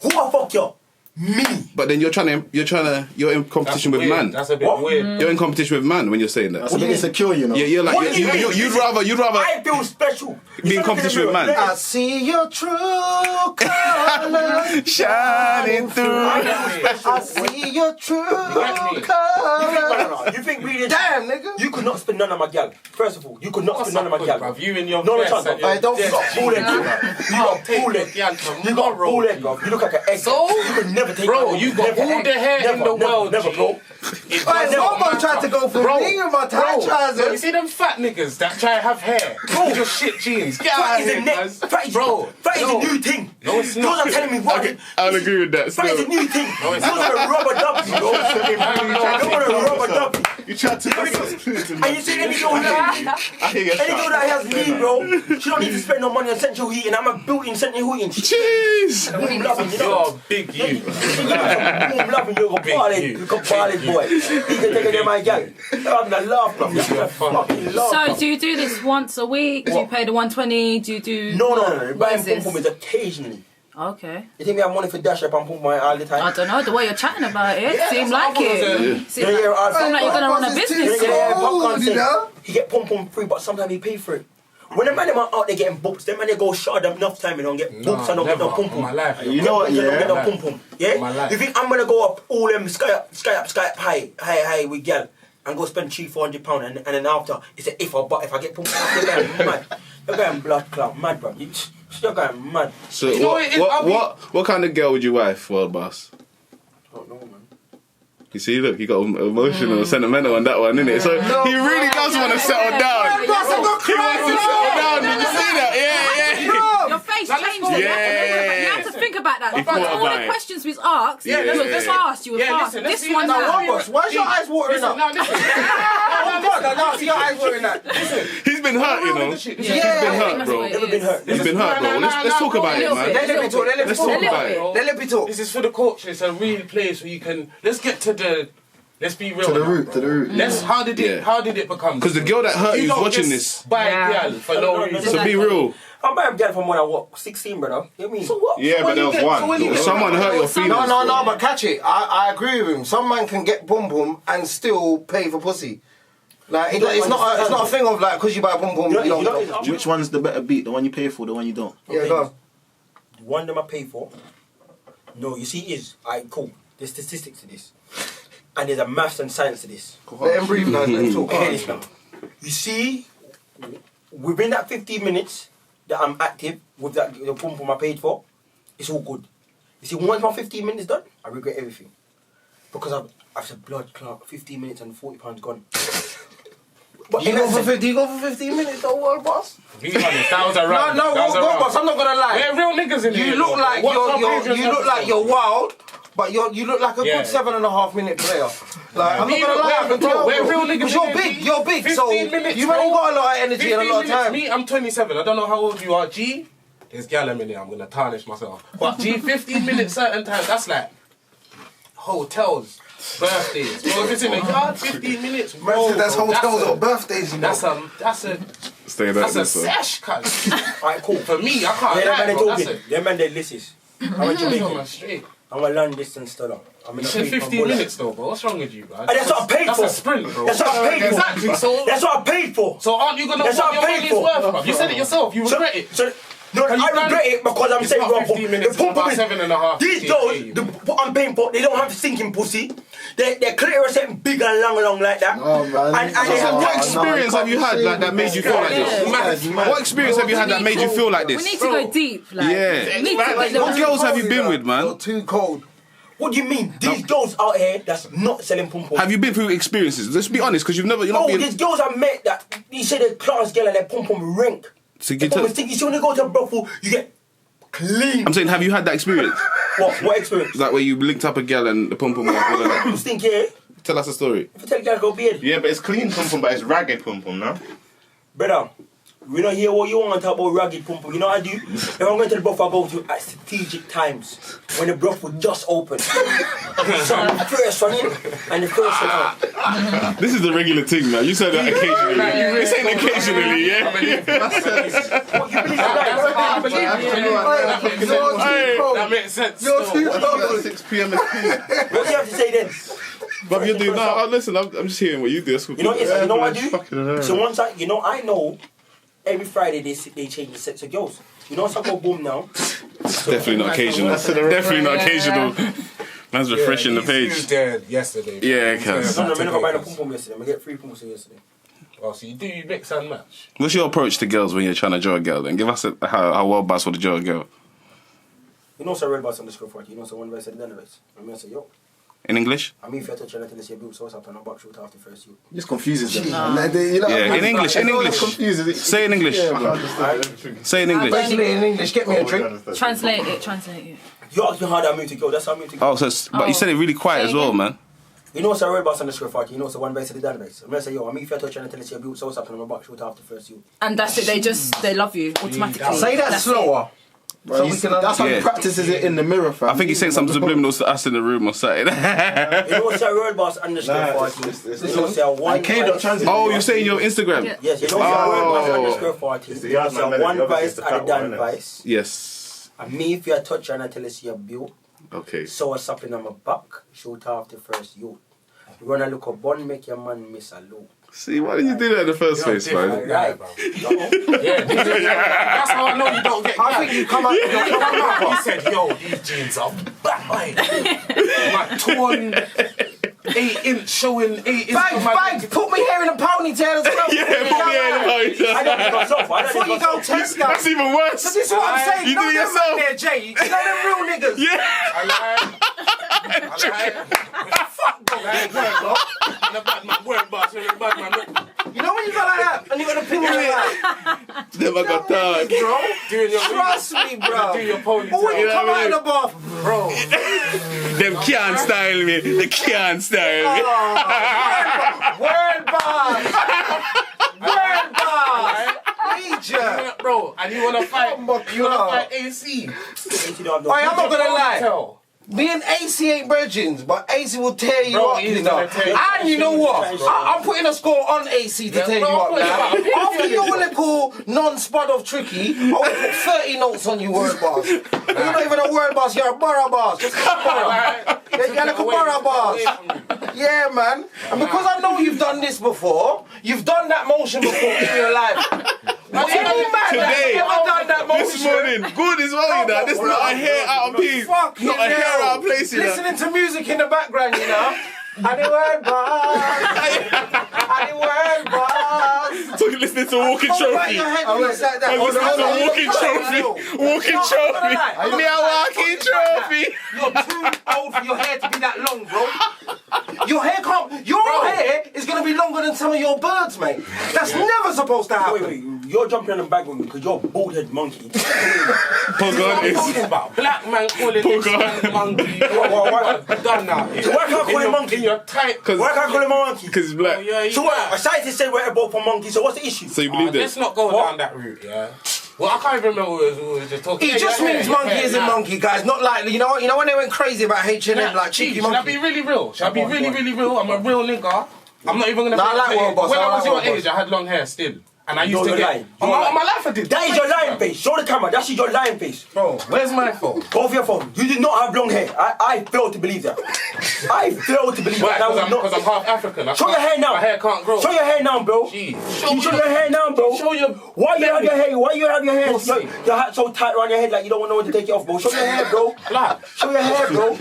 Who the fuck you? Me. But then you're in competition with man. That's a bit weird. You're in competition with man when you're saying that. That's a bit insecure, you know. Yeah, you're like you'd rather. I feel special. Be in competition with man. I see your true colors shining through. I see your true colors. You think really? Damn, nigga. You could not spend none of my gal. First of all, you could not spend none of my gal. Bruv, you and your chance. I don't You got bull head, You got bull head, bro. You look like an egg. So? You could never take. Bro, you got all the hair in the world, never, bro. Someone tried to go for me with my tie trousers. You see them fat niggas that try to have hair? Bro, your shit jeans. Get out Fat of is here, a neck. guys. Fat is a new thing. No, it's not. Those are telling me what? I'll agree with that. Fat is a new thing. Those are rubber dubs, bro. You want a rubber dub. You tried to. And you see any girl that has me, bro, she don't need to spend no money on central heating. I'm a built-in central heating. Jeez. I'm loving, you know. You're a big you. I'm loving you, you got ballad boy. You can take it in my gang. I'm gonna laugh, bro. So do you do this once a week? Do you pay the 120? Do you do? No. What Buying is this? pum pum is occasionally. Okay. You think me have money for dash up and pum pum all the time? I don't know. The way you're chatting about it, seem like it. Seem like like you're gonna run a business. He get pum pum free, but sometimes he pay for it. When the man them out there getting books, them man they go short them enough time and don't get books and don't get no pum pum. You know what? You don't get no Yeah. pum pum. Yeah. You think I'm gonna go up all them sky up high with girl and go spend £300-400 and then after it's a if or but if I get pum pum, you're going mad. You're going blood clot mad, bro. You're going mad. So what kind of girl would you wife, world boss? I don't know, man. You see, look, he got emotional, sentimental on that one, innit? So he really does want to settle down. He wants to settle down. Did you see that? Yeah. Your face changed. You have to think about that. Because all the questions we asked, you were fast. This one now. Why's your eyes watering up? No, listen. See your eyes watering up. He's been hurt, you know. He's been hurt, bro. Never been hurt. He's been hurt, bro. Let's talk about it, man. Let me talk. Let's talk about it. Let me talk. This is for the culture. It's a real place where you can. Let's get to the. Let's be real. To the root. How did it become? Because the girl that hurt you is watching this. this. Buy a girl for no reason. So be real. I'm buying a girl from when I was 16, brother. You know what I mean? So what? Yeah, but there was one. Someone hurt your feelings. No, but catch it. I agree with him. Some man can get boom boom and still pay for pussy. Like it's not a thing of like because you buy boom boom. You don't. Which one's the better beat? The one you pay for, the one you don't? Yeah, go on. The one that I pay for. No, you see, cool. There's statistics to this, and there's a maths and science to this. Let him breathe now. Let him talk. Okay, this now. You see, within that 15 minutes that I'm active with the pump I paid for, it's all good. You see, once my 15 minutes done, I regret everything because I've said blood clot. 15 minutes and £40 gone. But You go for 15 minutes, though, world boss. Be honest, that was a round. No, world boss. I'm not gonna lie. We're real niggas in here. You look like you're wild, but you look like a good 7.5 minute player. Like I'm not gonna lie, I can tell. We're real niggas. You're big, so you ain't got a lot of energy and a lot of time. Me, I'm 27. I don't know how old you are, G. There's gal in here. I'm gonna tarnish myself. But G, 15 minutes certain times. That's like hotels. Birthdays. Bro, if it's in the yard, 15 minutes. Bro, that's hotels or birthdays, you know. That's a sesh, cut. Alright, cool. For me, I can't lie, bro. Them man, they listen. I'm a Jamaican. Straight. I'm a long distance stutter. You said 15 minutes though, bro. What's wrong with you, bro? And that's what I paid for. That's a sprint, bro. That's what I paid for. Exactly. So that's what I paid for. So aren't you gonna that's what what I your paid money's for. worth, bro? You said it yourself. You regret it. So No, I regret it because I'm saying wrong. 15 minutes, about 7.5. These girls, what I'm paying for, they don't have stinking pussy. Their clitoris ain't big and long like that. Oh, man. So what experience have you had like that made you feel like this? What experience have you had that made you feel like this? We need to go deep. Like, Yeah. What girls have you been with, man? You're too cold. What do you mean? These girls out here that's not selling pom pom. Have you been through experiences? Let's be honest, because you're not being... These girls I met that you say they're class girl and their pom pom rank. So You see when you go to a brothel, you get clean. I'm saying, have you had that experience? What experience? Like where you linked up a girl and the pom pom was all of that? You stink here. Tell us a story. If you tell a girl go beard. Yeah, but it's clean pum pum, but it's ragged pum pum now. Brother, we don't hear what you want to talk about ragged pum pum. You know what I do? If I'm going to the brothel, I go to at strategic times when the brothel just open. So I'm the first one in and the first one out. This is the regular thing, man. You said that occasionally. You're saying occasionally, yeah? What you believe in that? That makes sense. You're too cold. 6 p.m. is peak. What do you have to say then? But you do no. Listen, I'm just hearing what you do. That's You know, you know what I do? Fucking So once I know every Friday they change the sets of girls. You know, once I go boom now. Definitely not occasional. Definitely not occasional. Man's refreshing the He page. was there yesterday. Yeah, cuz. I'm going to buy the pom pom yesterday. I'm going to get 3 pom pom yesterday. Oh, so you do you mix and match? What's your approach to girls when you're trying to draw a girl? Then give us how well boss would draw a girl. You know, so red bus on the score for it. You know, so one guy said the other race. I'm going to say, yo. In English? I mean, if you're touching until you build, so what's up and I'll box shoot after first you. Just confuses them. Yeah, in English. In English. Confuses. Say in English. Say in English. Basically in English, get me a drink. Translate it. You asked me how that move to go. That's how I move to go. Oh, so but you said it really quiet as well, man. You know, so red bus on the score for it. You know, so one base to the other base. I'm going to say, yo, I mean, if you're touching until you build, so what's up and I'll box shoot after first you. And that's it. They love you automatically. Say that That's slower. So we can That's how he Yeah. practices it in the mirror, fam. I think he's saying some subliminals to us in the room or something. You know, so red bus on the score for it. You know, so one vice. Oh, you're saying your Instagram? Yeah. Yes, you know, so red bus on the score for it. You know, so one vice at the done vice. Yes. And me, if you're touching until you see a build, Okay. so what's up in my back, shoot after first you. Run a look a bun, make your man miss a loop. See, why did you do that in the first place, man? Right. That's how I know you don't get. I think you come out. He said, "Yo, these jeans are bang, like torn, 8-inch showing 8 inch. Bang, put me hair in a ponytail as well. I don't think myself. I Before don't you think go myself. test guys. That's even worse. So this is what I'm saying. You No, do it them yourself. man there, Jay. You know them real niggas. Yeah. Fuck, bro. Word boss, bad man. You know when you go like that and you got a pin in your eye? Never got tired. Bro, Doing your trust me, bro. do your ponytail. But when you come out of the bath, bro. Them can't style me. They can't style me. word boss. Word boss. Major. Bro, and you wanna fight? You wanna fight AC? Hey, I'm not gonna lie. Me and AC ain't virgins, but AC will tear you Bro, up, he's you know. gonna tear you up. And you know what? I'm putting a score on AC to tear you up now. After your little non-spud of tricky, I will put 30 notes on you, word boss. You're not even a word boss, you're a borough boss. Just a borough. You're like a borough boss. Yeah, man. And because I know you've done this before, you've done that motion before in your life. Any man that's ever done that motion. This morning, good as well, you know. This not a hair out of place. Not a hair out of place, you know. Listening to music in the background, you know. And the word boss. And the word boss. So you're listening to Walking Trophy. I'm listening to Walking Trophy. Walking Trophy. Me a Walking Trophy. You're too old for your hair to be that long, bro. Your hair is going to be longer than some of your birds, mate. That's never supposed to happen. Wait, you're jumping on the bag with me because you're a bald-head monkey. Pogon is... About black man calling Pogon. monkey. Done now. So why can't I call him monkey? You're tight. Why can't I call him a monkey? Because he's black. So what? A scientist said we're both a monkey, so what's the issue? So you believe Let's this? not go down that route, yeah? Well, I can't even remember what we were just talking. It just means monkey is a monkey, guys. Not like, you know when they went crazy about H&M, like cheeky Should I monkey. be really real? Should I be really real? I'm a real nigga. I'm not even gonna. Nah, I like world boss. When I I like was your world boss. age, I had long hair still. And I used to get... On my life I did. That is your lying face. Show the camera. That's your lying face. Bro, where's my phone? Go for your phone. You did not have long hair. I fail to believe that. I fail to believe that. Because I'm half African. Show your hair now. My hair can't grow. Show your hair now, bro. Jeez. Show your hair now, bro. Show your... Why you have your hair? Why you have your hair? Your hat so tight around your head like you don't want no one to take it off, bro. Show your hair, bro. Show your hair, bro.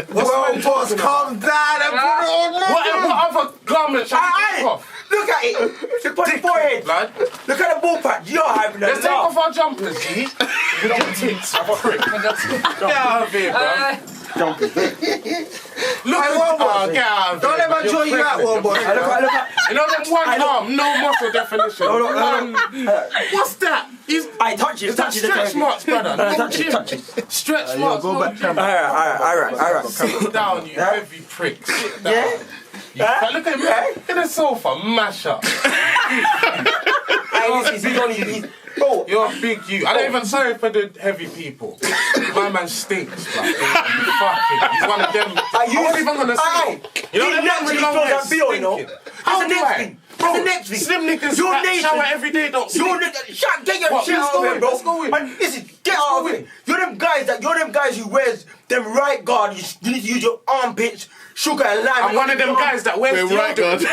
Bro, boss, calm down and put it on. What other garment shall I take off? Look at it. Look at the forehead. Blood. Look at the ball patch. You're having that. Let's take off our jumpers, G. We don't want tits. I'm a prick. Get out of here, bro. Jumpers. Look at get out of Don't here. let me join you out, one boy. Look at. You know them one arm, no muscle definition. What's that? I touch it. Touch it. Stretch marks, brother. Touch it. Stretch marks. Go back. Alright. Sit down, you heavy prick. Sit down. Look at him. Look at the sofa. Mash up. Bro, you're a big you. I don't even sorry for the heavy people. My man stinks, bro. Fuck it. He's one of them. I wasn't even gonna say. You know the next thing that bill, you know. That's the next thing. That's the next thing. Slim niggas shower every day, don't sleep. Get your shit out of it, bro. Let's go in. Listen, get out of it. You're them guys who wears them right guard. You need to use your armpits. Sugar and lime. I'm one of them guys that wears right guard. I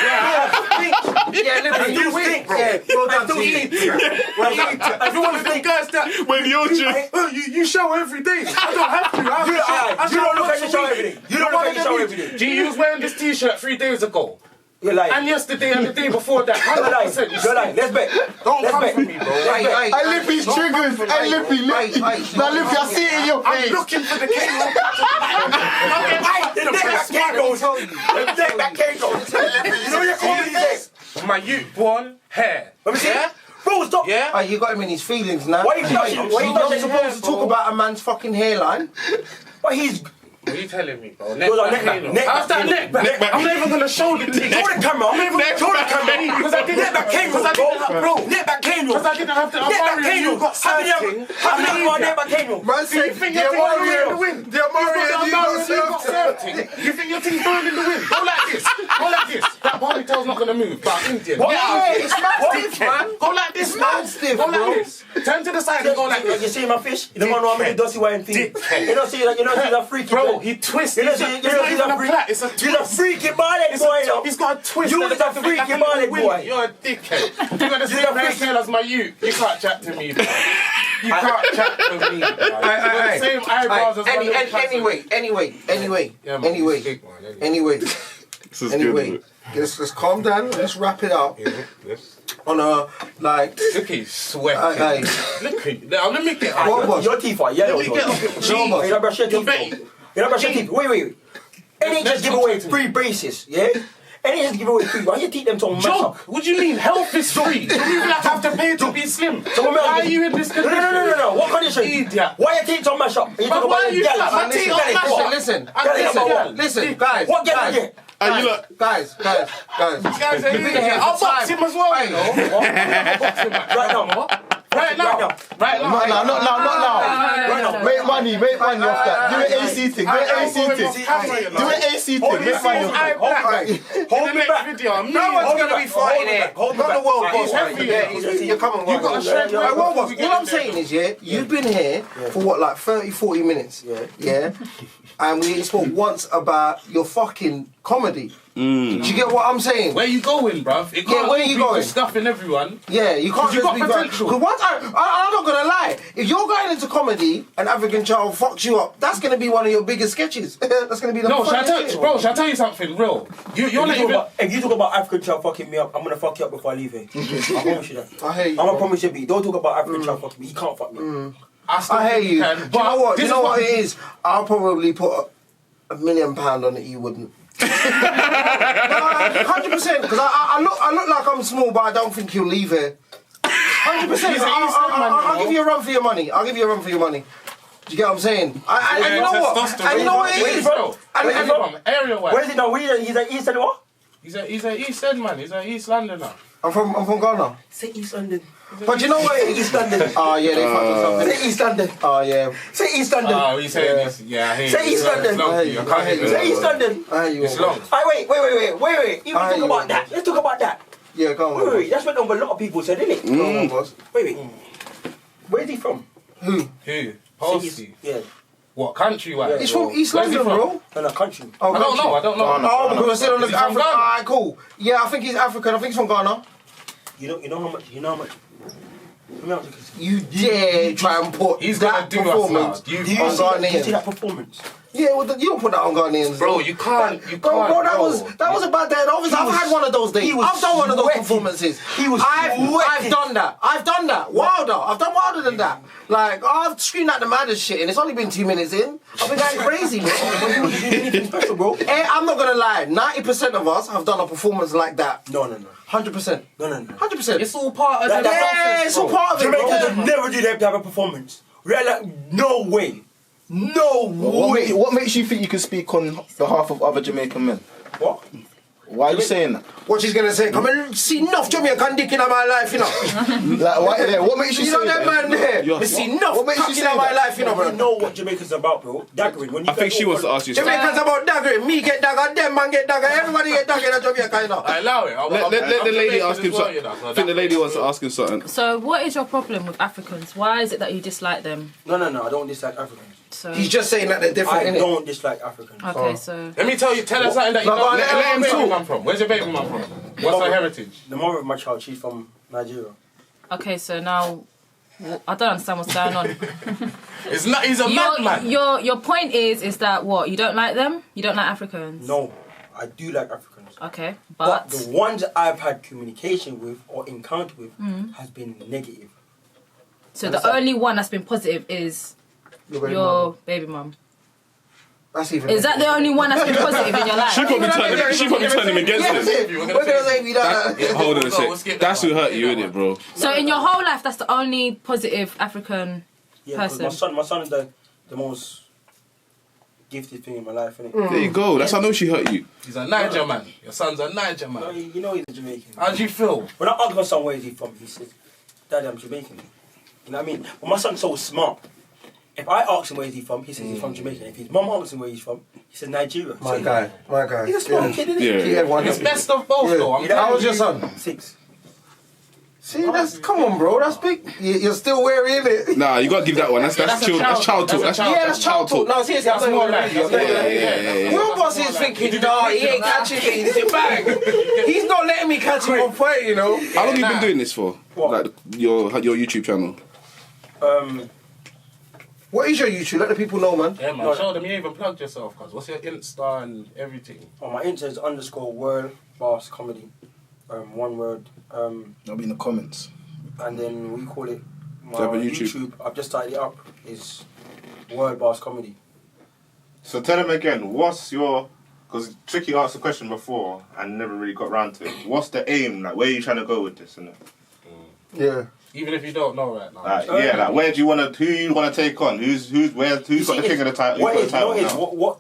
still stink, bro. I still eat. If you're one of them guys that when you shower every day. I don't have to. You don't look at your shower every day. You don't look at your shower every day. G, you was wearing this t-shirt 3 days ago. You're lying. And yesterday and the day before that. 100%. You're lying. Let's bet. Don't come for me, bro. I Lippy's triggers. Hey, Lippy. Now, Lippy, I see it in your face. I'm looking for the king. The neck back can't go. You know your quality is? My youth born hair. Let me see. Bro, stop. Yeah? Hey, you got him in his feelings now. Why you touching? You're not supposed to talk about a man's fucking hairline. But he's... What are you telling me, bro? Neck back. How's that neck back? I'm not even going to show the thing. Show the camera. Show the camera. Because I didn't have, bro. Neck back cane. Because I didn't have to. You got something. How many more neck back cane? Man said, you think your thing's in the wind? You think your thing's blowing in the wind? Go like this. Go like this. That ponytail's not going to move. But Indian. It's stiff, man. Go like this, man. Stiff, go like bro. this. Turn to the side and go like this. You see my fish? You don't know how many dirty wine thing. You don't see that freaky. Bro, he twisted. It's not a plait. It's a twist. You're a freaky ballad boy. He's got a twist. You're a freaky ballad boy. You're a dickhead. You got the same hairstyle as my you. You can't chat to me, bro. You can't chat to me. You got the same eyebrows as my Anyway. Let's calm down. Let's wrap it up. On a like. Look, he's sweating. Look, let me get off. Your teeth are yellow. Let me get off. You don't brush your teeth. You don't brush your teeth. Wait. NHS give away free braces. Yeah. NHS give away free. Why you teach them to mess up? What do you mean? Health is free. You don't have to pay to be slim. So why are you in this condition? No. What condition? Idiot. Why you teach to mash up? But why are you Listen, guys. What get it? Guys. I'll box him as well, you know. Right now. Not now. Make money off that. Do an AC thing. Do an AC thing. Make money off that. Hold me back. No one's going to be fighting here. Not the world boss. You're coming. You got a strength. All I'm saying is, you've been here for what, like 30, 40 minutes? Yeah. And we spoke once about your fucking comedy. Do you get what I'm saying? Where you going, bruv? Where you going? Stuffing everyone. Yeah, you can't You just got be potential. Because once I'm not gonna lie. If you're going into comedy and African Child fucks you up, that's gonna be one of your biggest sketches. That's gonna be the shall I tell you something real? You're not even. If you talk about African Child fucking me up, I'm gonna fuck you up before I leave here. I promise you that. I hate you. I'm gonna promise you, but don't talk about African Child fucking me. He can't fuck me. I hate you. Do you know what? You know what it is? I'll probably put £1 million on it. You wouldn't. 100%. Because I look like I'm small, but I don't think you'll leave here. 100%. I'll give you a run for your money. Do you get what I'm saying? And you know what? And you know what it is, bro. Area-wise. Where is he now? He's an East End what? He's a East End man. He's a East Londoner. I'm from Ghana. Say East London. But you know what? East London. Oh yeah, they fucked us up. Say East London. Oh yeah. Say East London. Oh, you saying this? Yeah, I hear you. Say East London. Say East London. I hate you. It's long. Wait. You talk about that. Let's talk about that. Yeah, go on. Wait, that's what a lot of people said, isn't it? Go on, boss. Wait. Where's he from? Who? Posty. Yeah. What, country-wise? He's from East London, bro. No, country. Oh, I don't know. Oh, because I said on the Is he from African. Ghana? Alright, cool. Yeah, I think he's African. I think he's from Ghana. You know how much? You dare try and put He's that gonna do performance us now. on Do you see Ghanaians. that performance? Yeah, well, you don't put that on Ghanaians. Bro, you can't. Bro, that was a bad day. Obviously, I've had one of those days. I've done one of those sweating. performances. Sweating. I've done that. I've done that. Wilder. I've done wilder than that. Like, I've screamed at the maddest shit, and it's only been 2 minutes in. I've been going crazy, bro. Anything special, bro? I'm not gonna lie. 90% of us have done a performance like that. No. 100%. No. 100%. It's all part of the process. Yeah, it's all part of it, Jamaicans bro. would never do that type of performance. We're like, no way. No way. What makes you think you can speak on behalf of other Jamaican men? What? Why are you saying that? What she's gonna say? Come and see enough Jamaican dick in my life, you know. Like, why? Yeah, what makes you You say know that man there? I see enough What makes you cock in say my that? life, you know, bro. You know what Jamaicans about, bro? Daggering. When you I think she wants to ask you something. Jamaicans about daggering. Me get dagger, them man get dagger, everybody get dagger in Jamaica, you know. I allow it. Let the lady ask him something. So I think the lady wants to ask him something. So, what is your problem with Africans? Why is it that you dislike them? No, I don't dislike Africans. So, He's just saying that they're different, I innit? don't dislike Africans. okay, so Let me tell us something that you No, don't. let Where's him your baby talk. mum from? Where's your baby mum from? What's her heritage? The mother of my child, she's from Nigeria. okay, so now I don't understand what's going on. It's not. He's a madman. Your point is that what, you don't like them? You don't like Africans? No, I do like Africans. Okay, But but the ones I've had communication with or encounter with has been negative. so the only one that's been positive is your baby mum. That's even. Is that the only one that's been positive in your life? She probably turned him against him. We're gonna say we don't. Hold on a sec. That's who hurt you, innit, bro? So in your whole life, that's the only positive African Yeah, because person. my son is the most gifted thing in my life, innit? There you go. That's how I know she hurt you. He's a Niger man. Your son's a Niger No, man. you know he's a Jamaican. How do you feel? When I ask my son where is he from, he says, Daddy, I'm Jamaican. You know what I mean? But my son's so smart. If I ask him where is he from, he says he's from Jamaica. If his mum asks him where he's from, he says Nigeria. My guy. He's a smart kid, isn't he? Yeah. It's best of both, though. I'm How telling old's you. your son? 6. See, come on, bro. That's big. You're still wearing it. Nah, you gotta give that one. That's child talk. That's child talk. No, seriously, That's more like. Will Boss is thinking, nah, he ain't catching me. This is bang. He's not letting me catch him on point, you know. How long have you been doing this for? What? Like your YouTube channel? What is your YouTube? Let the people know, man. Yeah, man. Show them you even plugged yourself, cuz. What's your Insta and everything? Oh, my Insta is _world boss comedy. One word. I'll be in the comments. And then we call it my Type of YouTube. I've just started it up. Is World Boss Comedy. So tell him again, what's your... Because Tricky asked the question before and never really got round to it. What's the aim? Like, where are you trying to go with this? Innit? Yeah. Even if you don't know right now. Yeah, like, where do you want to... Who you want to take on? Who's got the king of the title? What Who's is, got the title now? what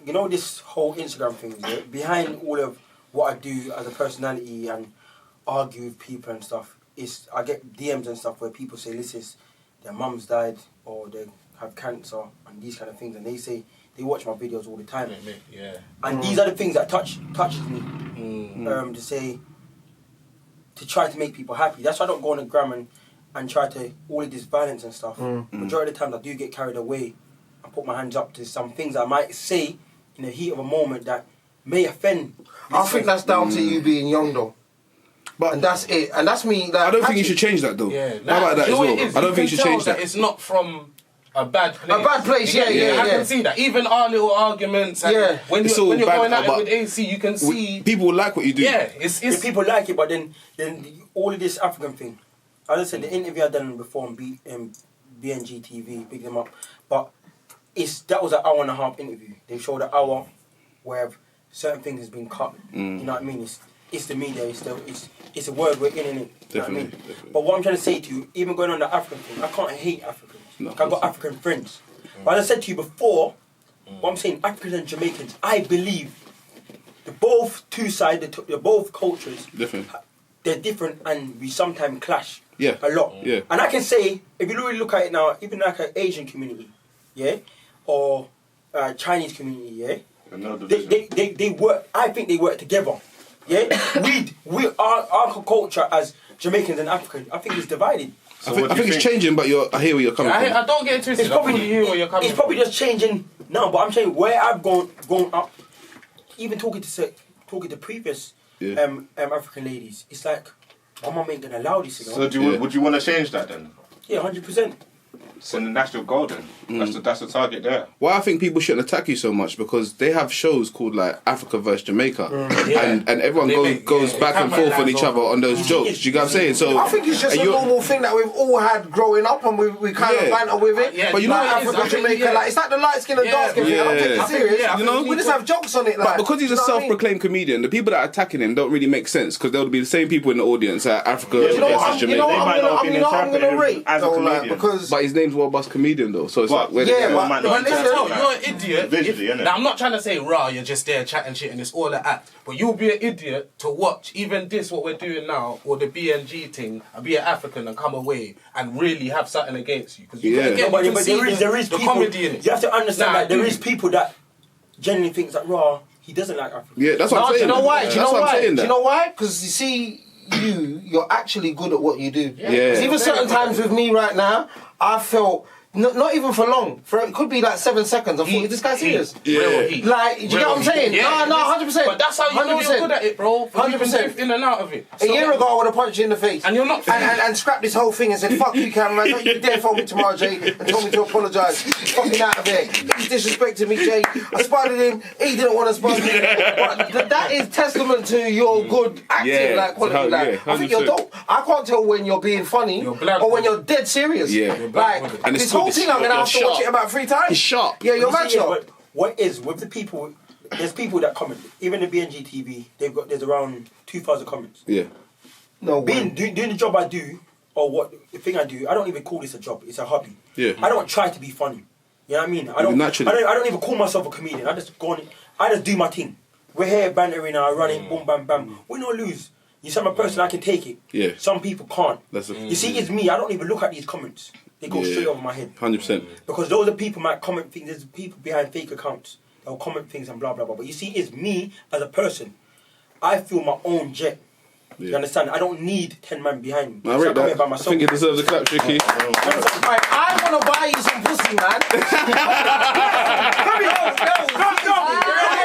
you know, this whole Instagram thing, yeah? Behind all of what I do as a personality and argue with people and stuff, is I get DMs and stuff where people say, listen, their mum's died or they have cancer and these kind of things, and they say they watch my videos all the time. Yeah. And these are the things that touches me. To say, to try to make people happy. That's why I don't go on the gram and try to, all of this violence and stuff. Majority of the time I do get carried away and put my hands up to some things I might say in the heat of a moment that may offend. I think that's down to you being young, though. And that's it. And that's me. Like, I don't think you should change that though. Yeah. How about that as well? I don't think you should change that. It's not from a bad place. A bad place, yeah. I can see that. Even our little arguments. And when It's you're all bad, going at it but with AC, you can see. People will like what you do. Yeah. It's If people like it, but then all of this African thing. As I said, the interview I done before on BNG TV, big them up. But that was an hour and a half interview. They showed an hour where certain things has been cut. You know what I mean? It's the media. It's a word we're in it. You know what I mean? But what I'm trying to say to you, even going on the African thing, I can't hate Africans. No, I've got African friends. But as I said to you before, what I'm saying, Africans and Jamaicans, I believe they're both two sides. They're both cultures. Different. They're different, and we sometimes clash. Yeah. A lot. Yeah. And I can say, if you really look at it now, even like an Asian community, yeah, or Chinese community, yeah, No division. they work. I think they work together. Yeah, our culture as Jamaicans and Africans, I think it's divided. I think it's changing, but I hear where you're coming from. I don't get into it. It's probably just changing now, but I'm saying where I've grown up, even talking to previous African ladies, it's like my mum ain't gonna allow this. So would you want to change that then? Yeah, 100%. So then that's your goal then. That's the target there. Why I think people shouldn't attack you so much because they have shows called like Africa versus Jamaica, and everyone goes back and forth on each other on those jokes. Do you get what I'm saying? So I think it's just a normal thing that we've all had growing up, and we kind of banter with it. But you know, like Africa, Jamaica, like it's like the light skin and dark skin thing. I don't take it serious. You know, we just have jokes on it. Like, but because he's a self-proclaimed comedian, the people that are attacking him don't really make sense because there'll be the same people in the audience at Africa versus Jamaica. You know what I'm gonna rate though, like, because but his name's World Bus Comedian though, so it's like you're an idiot. Visually, innit? Now I'm not trying to say raw, you're just there chatting shit and it's all an act. But you'll be an idiot to watch even this what we're doing now or the BNG thing and be an African and come away and really have something against you because there is the people, comedy in it. You have to understand that there is people that genuinely think that raw he doesn't like Africa. Yeah, that's what I'm saying. Do you know why? Do you know why? Because you see. You're actually good at what you do. Yeah. Even certain times with me right now, I felt not even for long. It could be like 7 seconds. I thought, is this guy serious? Yeah. Like, do you get what I'm saying? Yeah. No, 100%. But that's how you know you're good at it, bro. 100%. In and out of it. A year ago, I would have punched you in the face. And you're not. And scrapped this whole thing and said, fuck you, cameraman. Don't you dare phone me tomorrow, Jay, and told me to apologise. Fucking out of here. He's disrespecting me, Jay. I spotted him. He didn't want to spot me. But that is testament to your good acting quality. Like, I think you're dope. I can't tell when you're being funny or when you're dead serious. Like, this whole thing, I'm going to have to watch it about 3 times. He's sharp. Yeah, you're mad sharp. But what is with the people? There's people that comment. Even the BNG TV, there's around 2,000 comments. Yeah. No. Doing the job I do or the thing I do, I don't even call this a job. It's a hobby. Yeah. I don't try to be funny. You know what I mean? I don't even call myself a comedian. I just go on. I just do my thing. We're here bantering, running, boom, bam, bam. We don't lose. You see, I'm a person I can take it. Yeah. Some people can't. You see, it's me. I don't even look at these comments. They go straight over my head. 100%. Because those are people might comment things. There's people behind fake accounts. They'll comment things and blah, blah, blah. But you see, it's me as a person. I feel my own jet. Yeah. You understand? I don't need 10 men behind me. I rate that. I think it deserves a clap, Tricky. I want to buy you some pussy, man. I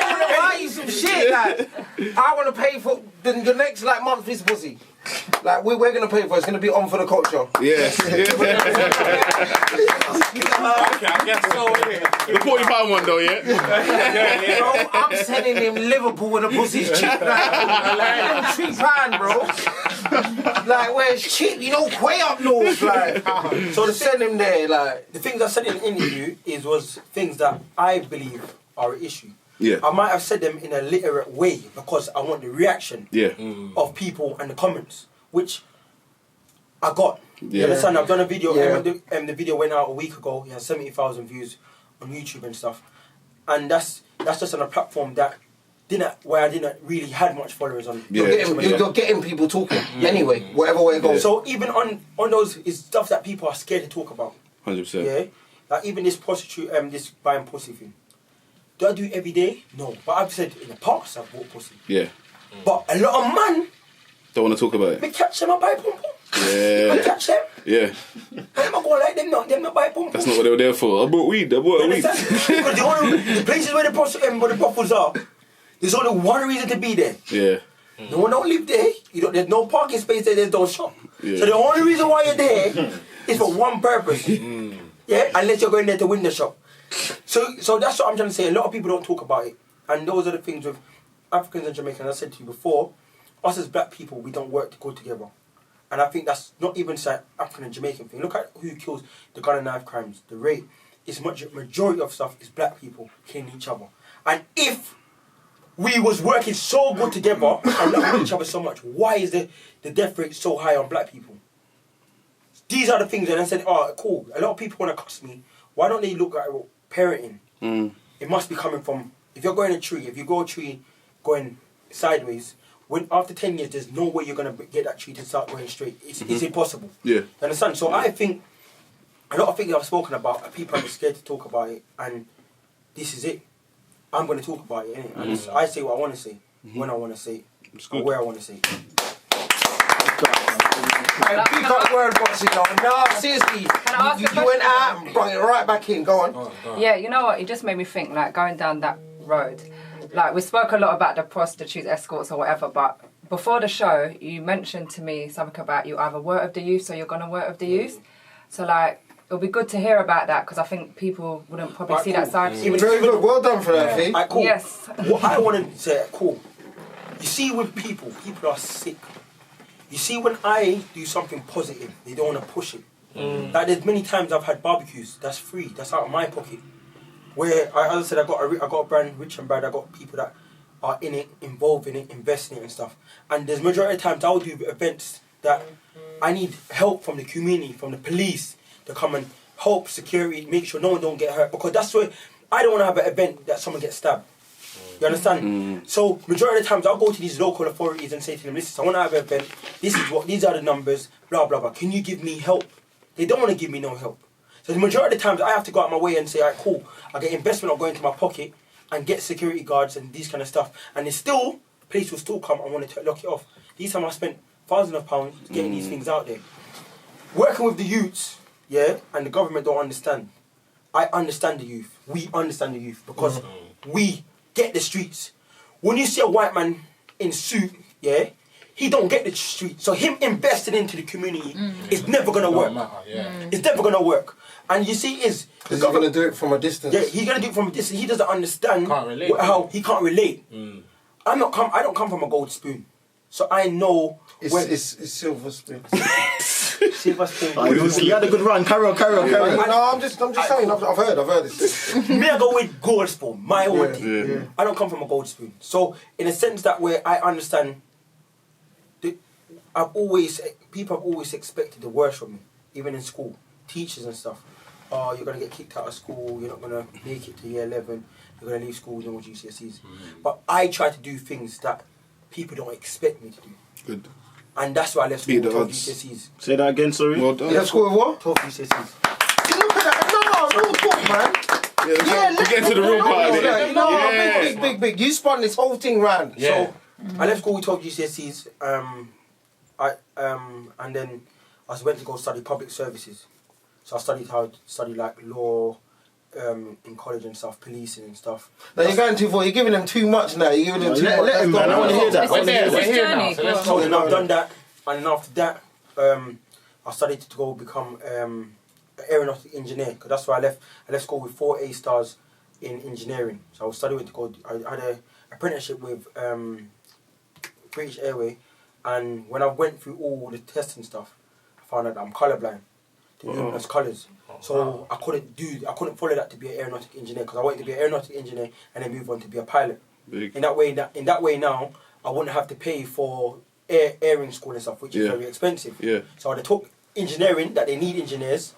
want to buy you some shit, like. I want to pay for the next month this pussy. Like we're gonna pay for it. It's gonna be on for the culture. Yes. Okay, I guess so. The £40 one though, yeah. Bro, I'm sending him Liverpool with the pussy's cheap. Like £3, bro. Like where it's cheap, you know, way up north. Like so to send him there, like the things I said in the interview was things that I believe are an issue. Yeah. I might have said them in a literate way because I want the reaction of people and the comments, which I got. Yeah. You understand? I've done a video, and the video went out a week ago. It has 70,000 views on YouTube and stuff. And that's just on a platform that I didn't really had much followers on. You're getting people talking anyway, whatever way it goes. So even on those, it's stuff that people are scared to talk about. 100%. Yeah? Like even this prostitute, this buying pussy thing. Do I do it every day? No. But I've said in the past I've bought pussy. Yeah. But a lot of man don't want to talk about it. Me catch them, I buy pum pum. Yeah. I catch them. Yeah. I'm not going like them not buy pum pum. That's not what they were there for. I bought weed. Because the places where the brothels are, there's only one reason to be there. Yeah. No one don't live there. There's no parking space there. There's no shop. Yeah. So the only reason why you're there is for one purpose. Yeah, unless you're going there to win the shop. So that's what I'm trying to say. A lot of people don't talk about it, and those are the things with Africans and Jamaicans. I said to you before, us as black people, we don't work to go together, and I think that's not even just an African and Jamaican thing. Look at who kills the gun and knife crimes, the rape. It's majority of stuff is black people killing each other, and if we was working so good together and loving each other so much, why is the death rate so high on black people? These are the things, and I said, oh, cool. A lot of people want to cuss me. Why don't they look at parenting? It must be coming from, if you're going a tree, if you go a tree going sideways, when after 10 years, there's no way you're going to get that tree to start going straight. It's impossible. Yeah. You understand? So I think a lot of things I've spoken about, people are scared to talk about it, and this is it. I'm going to talk about it, innit? And I say what I want to say, when I want to say it. or where I want to say it. Big up word boxing, though. No, seriously. You went out and brought it right back in. Go on. Yeah, you know what? It just made me think, like, going down that road. Like, we spoke a lot about the prostitutes, escorts, or whatever, but before the show, you mentioned to me something about you either work with the youth or you're going to work with the youth. So, like, it'll be good to hear about that because I think people wouldn't probably see that side. Very good. Well done for that, Fee. Cool. Yes. What I want to say, cool. You see, with people are sick. You see, when I do something positive, they don't want to push it. Like, there's many times I've had barbecues. That's free. That's out of my pocket. Where, as I said, I got a brand, Rich and Brad. I got people that are in it, involved in it, investing in it and stuff. And there's majority of times I'll do events that I need help from the community, from the police, to come and help security, make sure no one don't get hurt. Because that's where I don't want to have an event that someone gets stabbed. You understand? So majority of the times I'll go to these local authorities and say to them, listen, I want to have an event, these are the numbers, blah, blah, blah. Can you give me help? They don't want to give me no help. So the majority of the times I have to go out my way and say, all right, cool, I get investment, I'll go into my pocket and get security guards and these kind of stuff. And it's still, police will still come and want to lock it off. These time I spent thousands of pounds getting these things out there. Working with the youths, yeah, and the government don't understand. I understand the youth. We understand the youth because we get the streets. When you see a white man in suit, yeah, he don't get the street. So him investing into the community is never gonna work. It's never gonna work. And you see, because he's gonna do it from a distance. Yeah, he's gonna do it from a distance. He doesn't understand how he can't relate. I don't come from a gold spoon, so I know. It's silver spoon. Silver spoon. You had a good run. Carry on. No, I'm just saying. I've heard this. Me, I go with gold spoon. My own thing. Yeah. I don't come from a gold spoon. So in a sense that way, I understand. People have always expected the worst from me, even in school, teachers and stuff. Oh, you're gonna get kicked out of school. You're not gonna make it to year 11. You're gonna leave school with no GCSEs. But I try to do things that people don't expect me to do. Good. And that's why I left school with 12 GCSEs. Say that again, sorry. Well done. You left school with what? 12 GCSEs. You look at that. No, talk, man. Yeah, we get to the real part of it. You know, big. You spun this whole thing round. Yeah. So I left school with 12 GCSEs. And then I went to go study public services. So I studied like law in college and stuff, policing and stuff. Now you're going too far. You're giving them too much now. You're giving them too much. Let him, man. I want to hear that. We're here now. So then I've done that, and then after that, I studied to go become an aeronautic engineer. Because that's why I left school with 4 A stars in engineering. So I was studying to go. I had an apprenticeship with British Airways, and when I went through all the tests and stuff, I found out that I'm colourblind to luminous colours. So I couldn't follow that to be an aeronautic engineer because I wanted to be an aeronautic engineer and then move on to be a pilot. Big. In that way now, I wouldn't have to pay for airing school and stuff, which is very expensive. Yeah. So I took engineering, that they need engineers,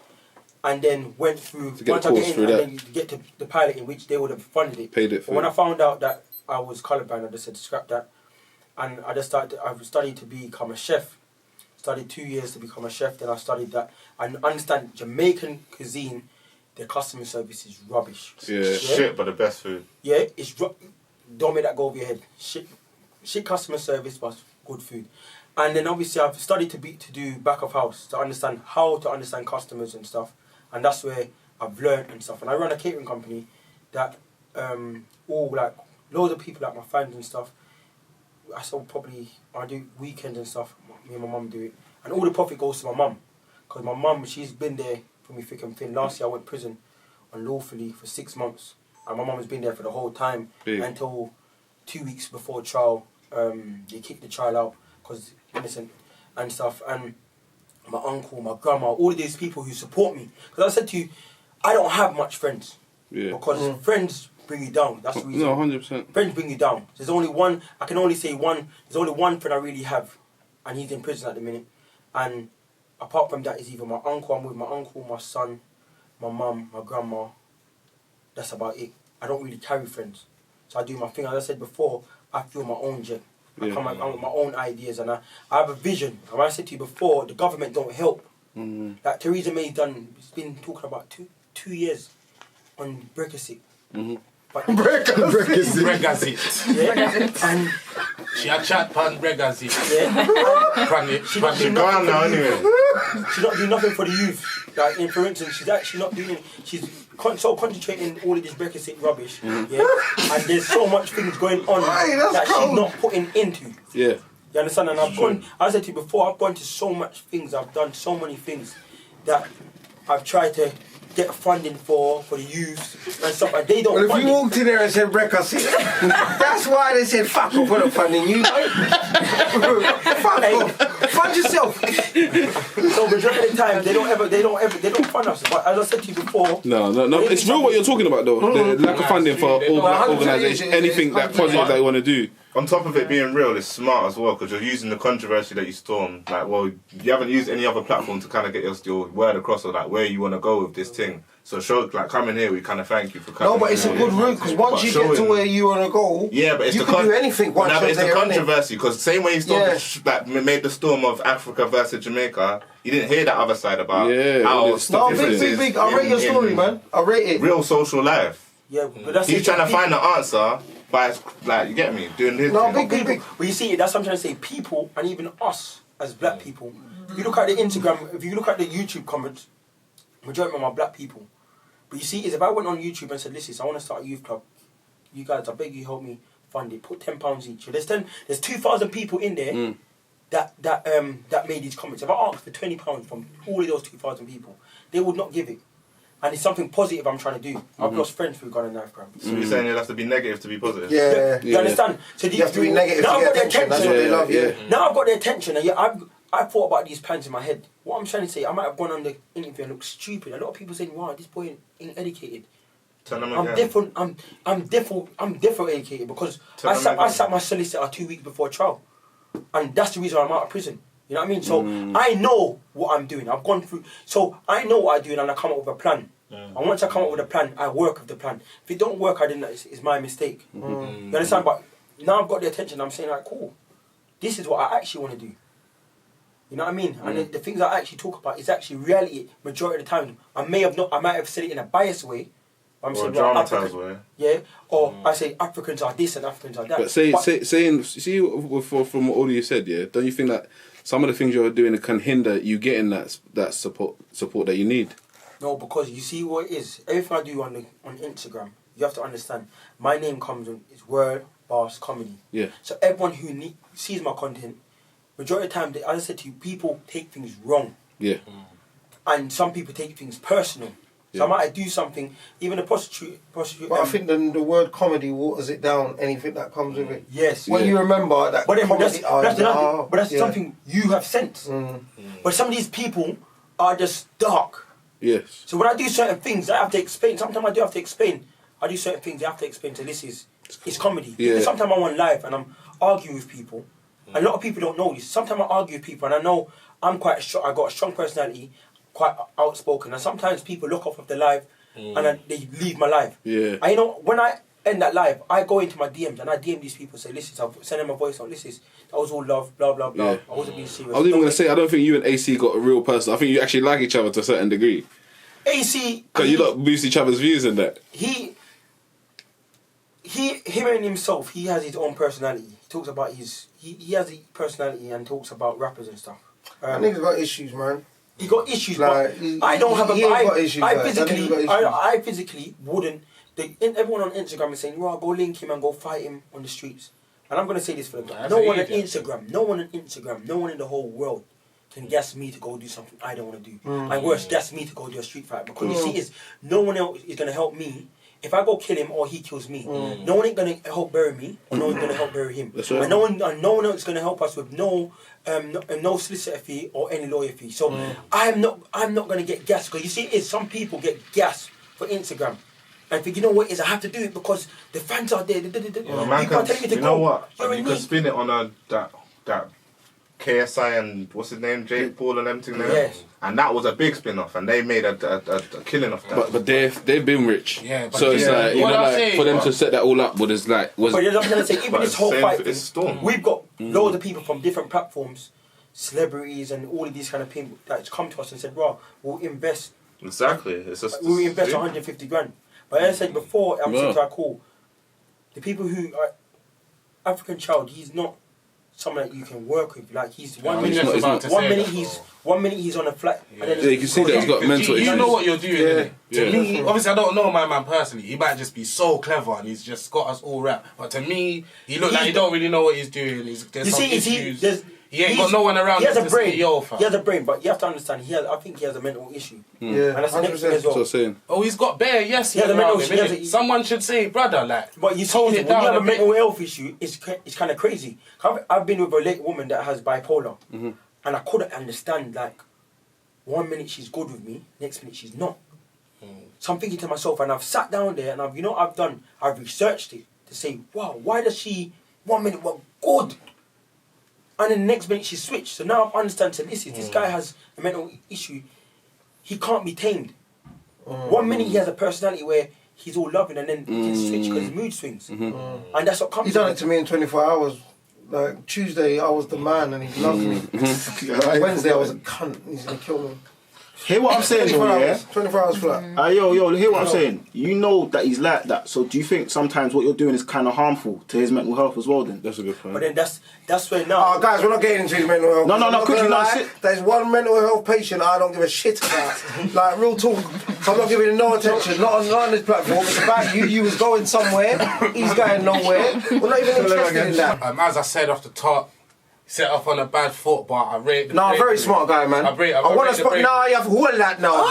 and then went through to get once the I course get in, through and that. then you get to the piloting, which they would have funded it. Paid it for But when you. I found out that I was colourblind, I just said scrap that, and I studied to become a chef. Studied 2 years to become a chef. Then I studied that. I understand Jamaican cuisine. Their customer service is rubbish. Yeah. Shit, but the best food. Yeah, don't make that go over your head. Shit customer service, but good food. And then obviously I've studied to do back of house to understand how to understand customers and stuff. And that's where I've learned and stuff. And I run a catering company that all like loads of people like my friends and stuff. I do weekends and stuff. Me and my mum do it, and all the profit goes to my mum, because my mum, she's been there for me thick and thin. Last year I went to prison unlawfully for 6 months, and my mum has been there for the whole time until 2 weeks before trial. They kicked the child out because innocent and stuff. And my uncle, my grandma, all of these people who support me. Because I said to you, I don't have much friends. Yeah. Because friends bring you down. That's the reason. No, 100%. Friends bring you down. There's only one. I can only say one. There's only one friend I really have, and he's in prison at the minute. And apart from that, is either my uncle. I'm with my uncle, my son, my mum, my grandma. That's about it. I don't really carry friends, so I do my thing. As I said before, I feel my own jet. I come out with my own ideas, and I have a vision. And when I said to you before, the government don't help. Like Theresa May's done. It's been talking about two years on Brexit. But Bregazit. yeah, and She a chat pan Bregazit. yeah, Pan it. she not doing Gone now nothing. anyway. She's not doing nothing for the youth. Like, for instance, she's actually not doing. She's so concentrating all of this Brexit rubbish. Yeah, and there's so much things going on that she's not putting into. Yeah. You understand? And I've gone. As I said to you before, I've gone to so much things. I've done so many things that I've tried to get funding for the youth and stuff, and they don't. Well, if you walked in there and said Brexit, that's why they said fuck off, we're not funding you. Fuck off, fund yourself. So majority of the time they don't fund us. But as I said to you before, No. It's real what you're talking about though. The lack of funding for organisation, anything that positive that you want to do. On top of it being real, it's smart as well because you're using the controversy that you stormed. Like, well, you haven't used any other platform to kind of get your word across or like where you want to go with this thing. So show, like, coming here, we kind of thank you for coming. No, but it's a good route because once you get to where you want to go, yeah, but it's you can do anything. No, but it's the controversy because same way you stormed, like, made the storm of Africa versus Jamaica, you didn't hear that other side about how stuff big. I rate your story, man. I rate it. Real social life. yeah, but that's He's trying to find the answer. But like, you get me? Doing this. No, thing. big. Well, you see, that's what I'm trying to say. People, and even us as black people, if you look at the Instagram, if you look at the YouTube comments, majority of them are black people. But you see, is if I went on YouTube and said, listen, I want to start a youth club. You guys, I beg you, help me fund it. Put £10 each. There's 2,000 people in there that made these comments. If I asked for £20 from all of those 2,000 people, they would not give it. And it's something positive I'm trying to do. I've lost friends through gun and knife crime. So you're saying it has to be negative to be positive? Yeah. You understand? So You have to be negative to get attention. That's what they love, yeah. Now I've got their attention, and I've thought about these plans in my head. What I'm trying to say, I might have gone on the interview and looked stupid. A lot of people saying, "Wow, this boy ain't educated." Tell them I'm again. different. I'm different educated because I sat my solicitor 2 weeks before trial, and that's the reason I'm out of prison. You know what I mean? So I know what I'm doing. I've gone through. So I know what I'm doing, and I come up with a plan. And once I come up with a plan, I work with the plan. If it don't work, it's my mistake. You understand? But now I've got the attention. I'm saying, like, cool. This is what I actually want to do. You know what I mean? And the things I actually talk about is actually reality. Majority of the time, I might have said it in a biased way. I'm saying, dramatized way. Yeah. Or I say Africans are this and Africans are that. But saying, see, from all you said, yeah, don't you think that some of the things you're doing can hinder you getting that support that you need? No, because you see what it is. Everything I do on Instagram, you have to understand. My name comes on. It's Word Boss Comedy. Yeah. So everyone who sees my content, majority of the time, as I said to you, people take things wrong. Yeah. And some people take things personal. So I might do something, even a prostitute. But I think the word comedy waters it down. Anything that comes with it. Yes. When you remember that. But comedy, that's something you have sense. But some of these people are just dark. Yes. So when I do certain things, I have to explain. Sometimes I do have to explain. I do certain things, I have to explain to it's comedy. Yeah. Because sometimes I'm on live and I'm arguing with people. A lot of people don't know this. Sometimes I argue with people and I know I got a strong personality, quite outspoken. And sometimes people look off of the live and then they leave my live. Yeah. And you know, when I end that live, I go into my DMs and I DM these people and say, listen, I'll send them a voice out, listen, that was all love, blah, blah, blah. Yeah. I wasn't being serious. I was even going to say, I don't think you and AC got a real person. I think you actually like each other to a certain degree. AC... Because you lot boost each other's views and that. Him and himself, he has his own personality. He talks about he has a personality and talks about rappers and stuff. That nigga's got issues, man. He got issues, like, but I don't have a... I I physically wouldn't... Everyone on Instagram is saying, well, go link him and go fight him on the streets. And I'm going to say this for them. No one on Instagram, no one in the whole world can gas me to go do something I don't want to do. And worse, gas me to go do a street fight. Because you see, no one else is going to help me. If I go kill him or he kills me, no one ain't going to help bury me, or no one's going to help bury him. That's right. And no one else is going to help us with no solicitor fee or any lawyer fee. So I'm not going to get gas. Because you see, some people get gas for Instagram. And think, you know what it is, I have to do it because the fans are there. You can't tell me to go. You know what? You can spin it on that KSI and what's his name, Jake Paul and everything there. Yes. And that was a big spin-off, and they made a killing of that. But they've been rich. Yeah. But so it's like, you know, like for them to set that all up, but it's like was. But I'm gonna say, even this whole fight, thing, we've got loads of people from different platforms, celebrities, and all of these kind of people that's come to us and said, "Well, we'll invest." Exactly. It's just we'll invest 150 grand. But as I said before, I'm saying to cool. The people who are African child, he's not someone that you can work with. Like he's one minute he's on a flat. Yeah, you can see that he's got mental issues. You know what you're doing. To me, obviously I don't know my man personally. He might just be so clever and he's just got us all wrapped. But to me, he look like he don't really know what he's doing. There's some issues. He ain't got no one around. He has a brain. He has a brain, but you have to understand. I think he has a mental issue. Yeah, and that's the next thing as well. That's what I'm saying. Oh, he's got bare. Yes, he has a mental issue. Someone should say, brother, like. But you tone it down. When you have a mental health issue, it's kind of crazy. I've been with a late woman that has bipolar, and I couldn't understand. Like, 1 minute she's good with me, next minute she's not. So I'm thinking to myself, and I've sat down there, and I've researched it to say, wow, why does she 1 minute want good? And then the next minute she switched. So now I understand. So this guy has a mental issue. He can't be tamed. 1 minute he has a personality where he's all loving, and then he can switch because his mood swings. And that's what comes. He's done it to me in 24 hours. Like Tuesday, I was the man, and he loved me. Wednesday, I was a cunt. He's gonna kill me. Hear what I'm saying, 24 though, yeah? hours. 24 hours flat. Yo, hear what I'm saying. You know that he's like that. So do you think sometimes what you're doing is kind of harmful to his mental health as well? Then that's a good point. But then that's where now. Oh, guys, we're not getting into his mental health. No, quickly, There's one mental health patient I don't give a shit about. Like real talk. I'm not giving him no attention. Not on this platform. It's about you. You was going somewhere. He's going nowhere. We're not even interested in that. As I said off the top. Set off on a bad foot, but I rate the No, very smart guy, man. I want to spot. Nah, you have all that now.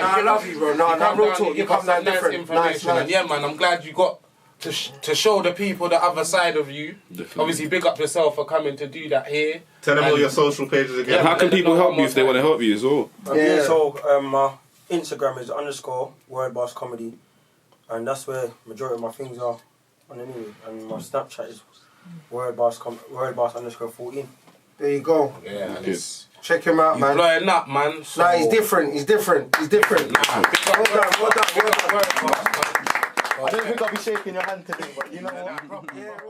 I love you, bro. No, real talk. You come down different. Nice. And yeah, man, I'm glad you got to show the people the other side of you. Definitely. Obviously, big up yourself for coming to do that here. Tell them all your social pages again. Yeah, how can people help you if they want to help you as well? So, my Instagram is _wordbosscomedy. And that's where majority of my things are on anyway. And my Snapchat is wordboss_14. There you go. Yeah, and it's... Check him out, man. He's blowing up, man. So... Nah, he's different. Well done. I don't think I'll be shaking your hand today, but you know what? Yeah,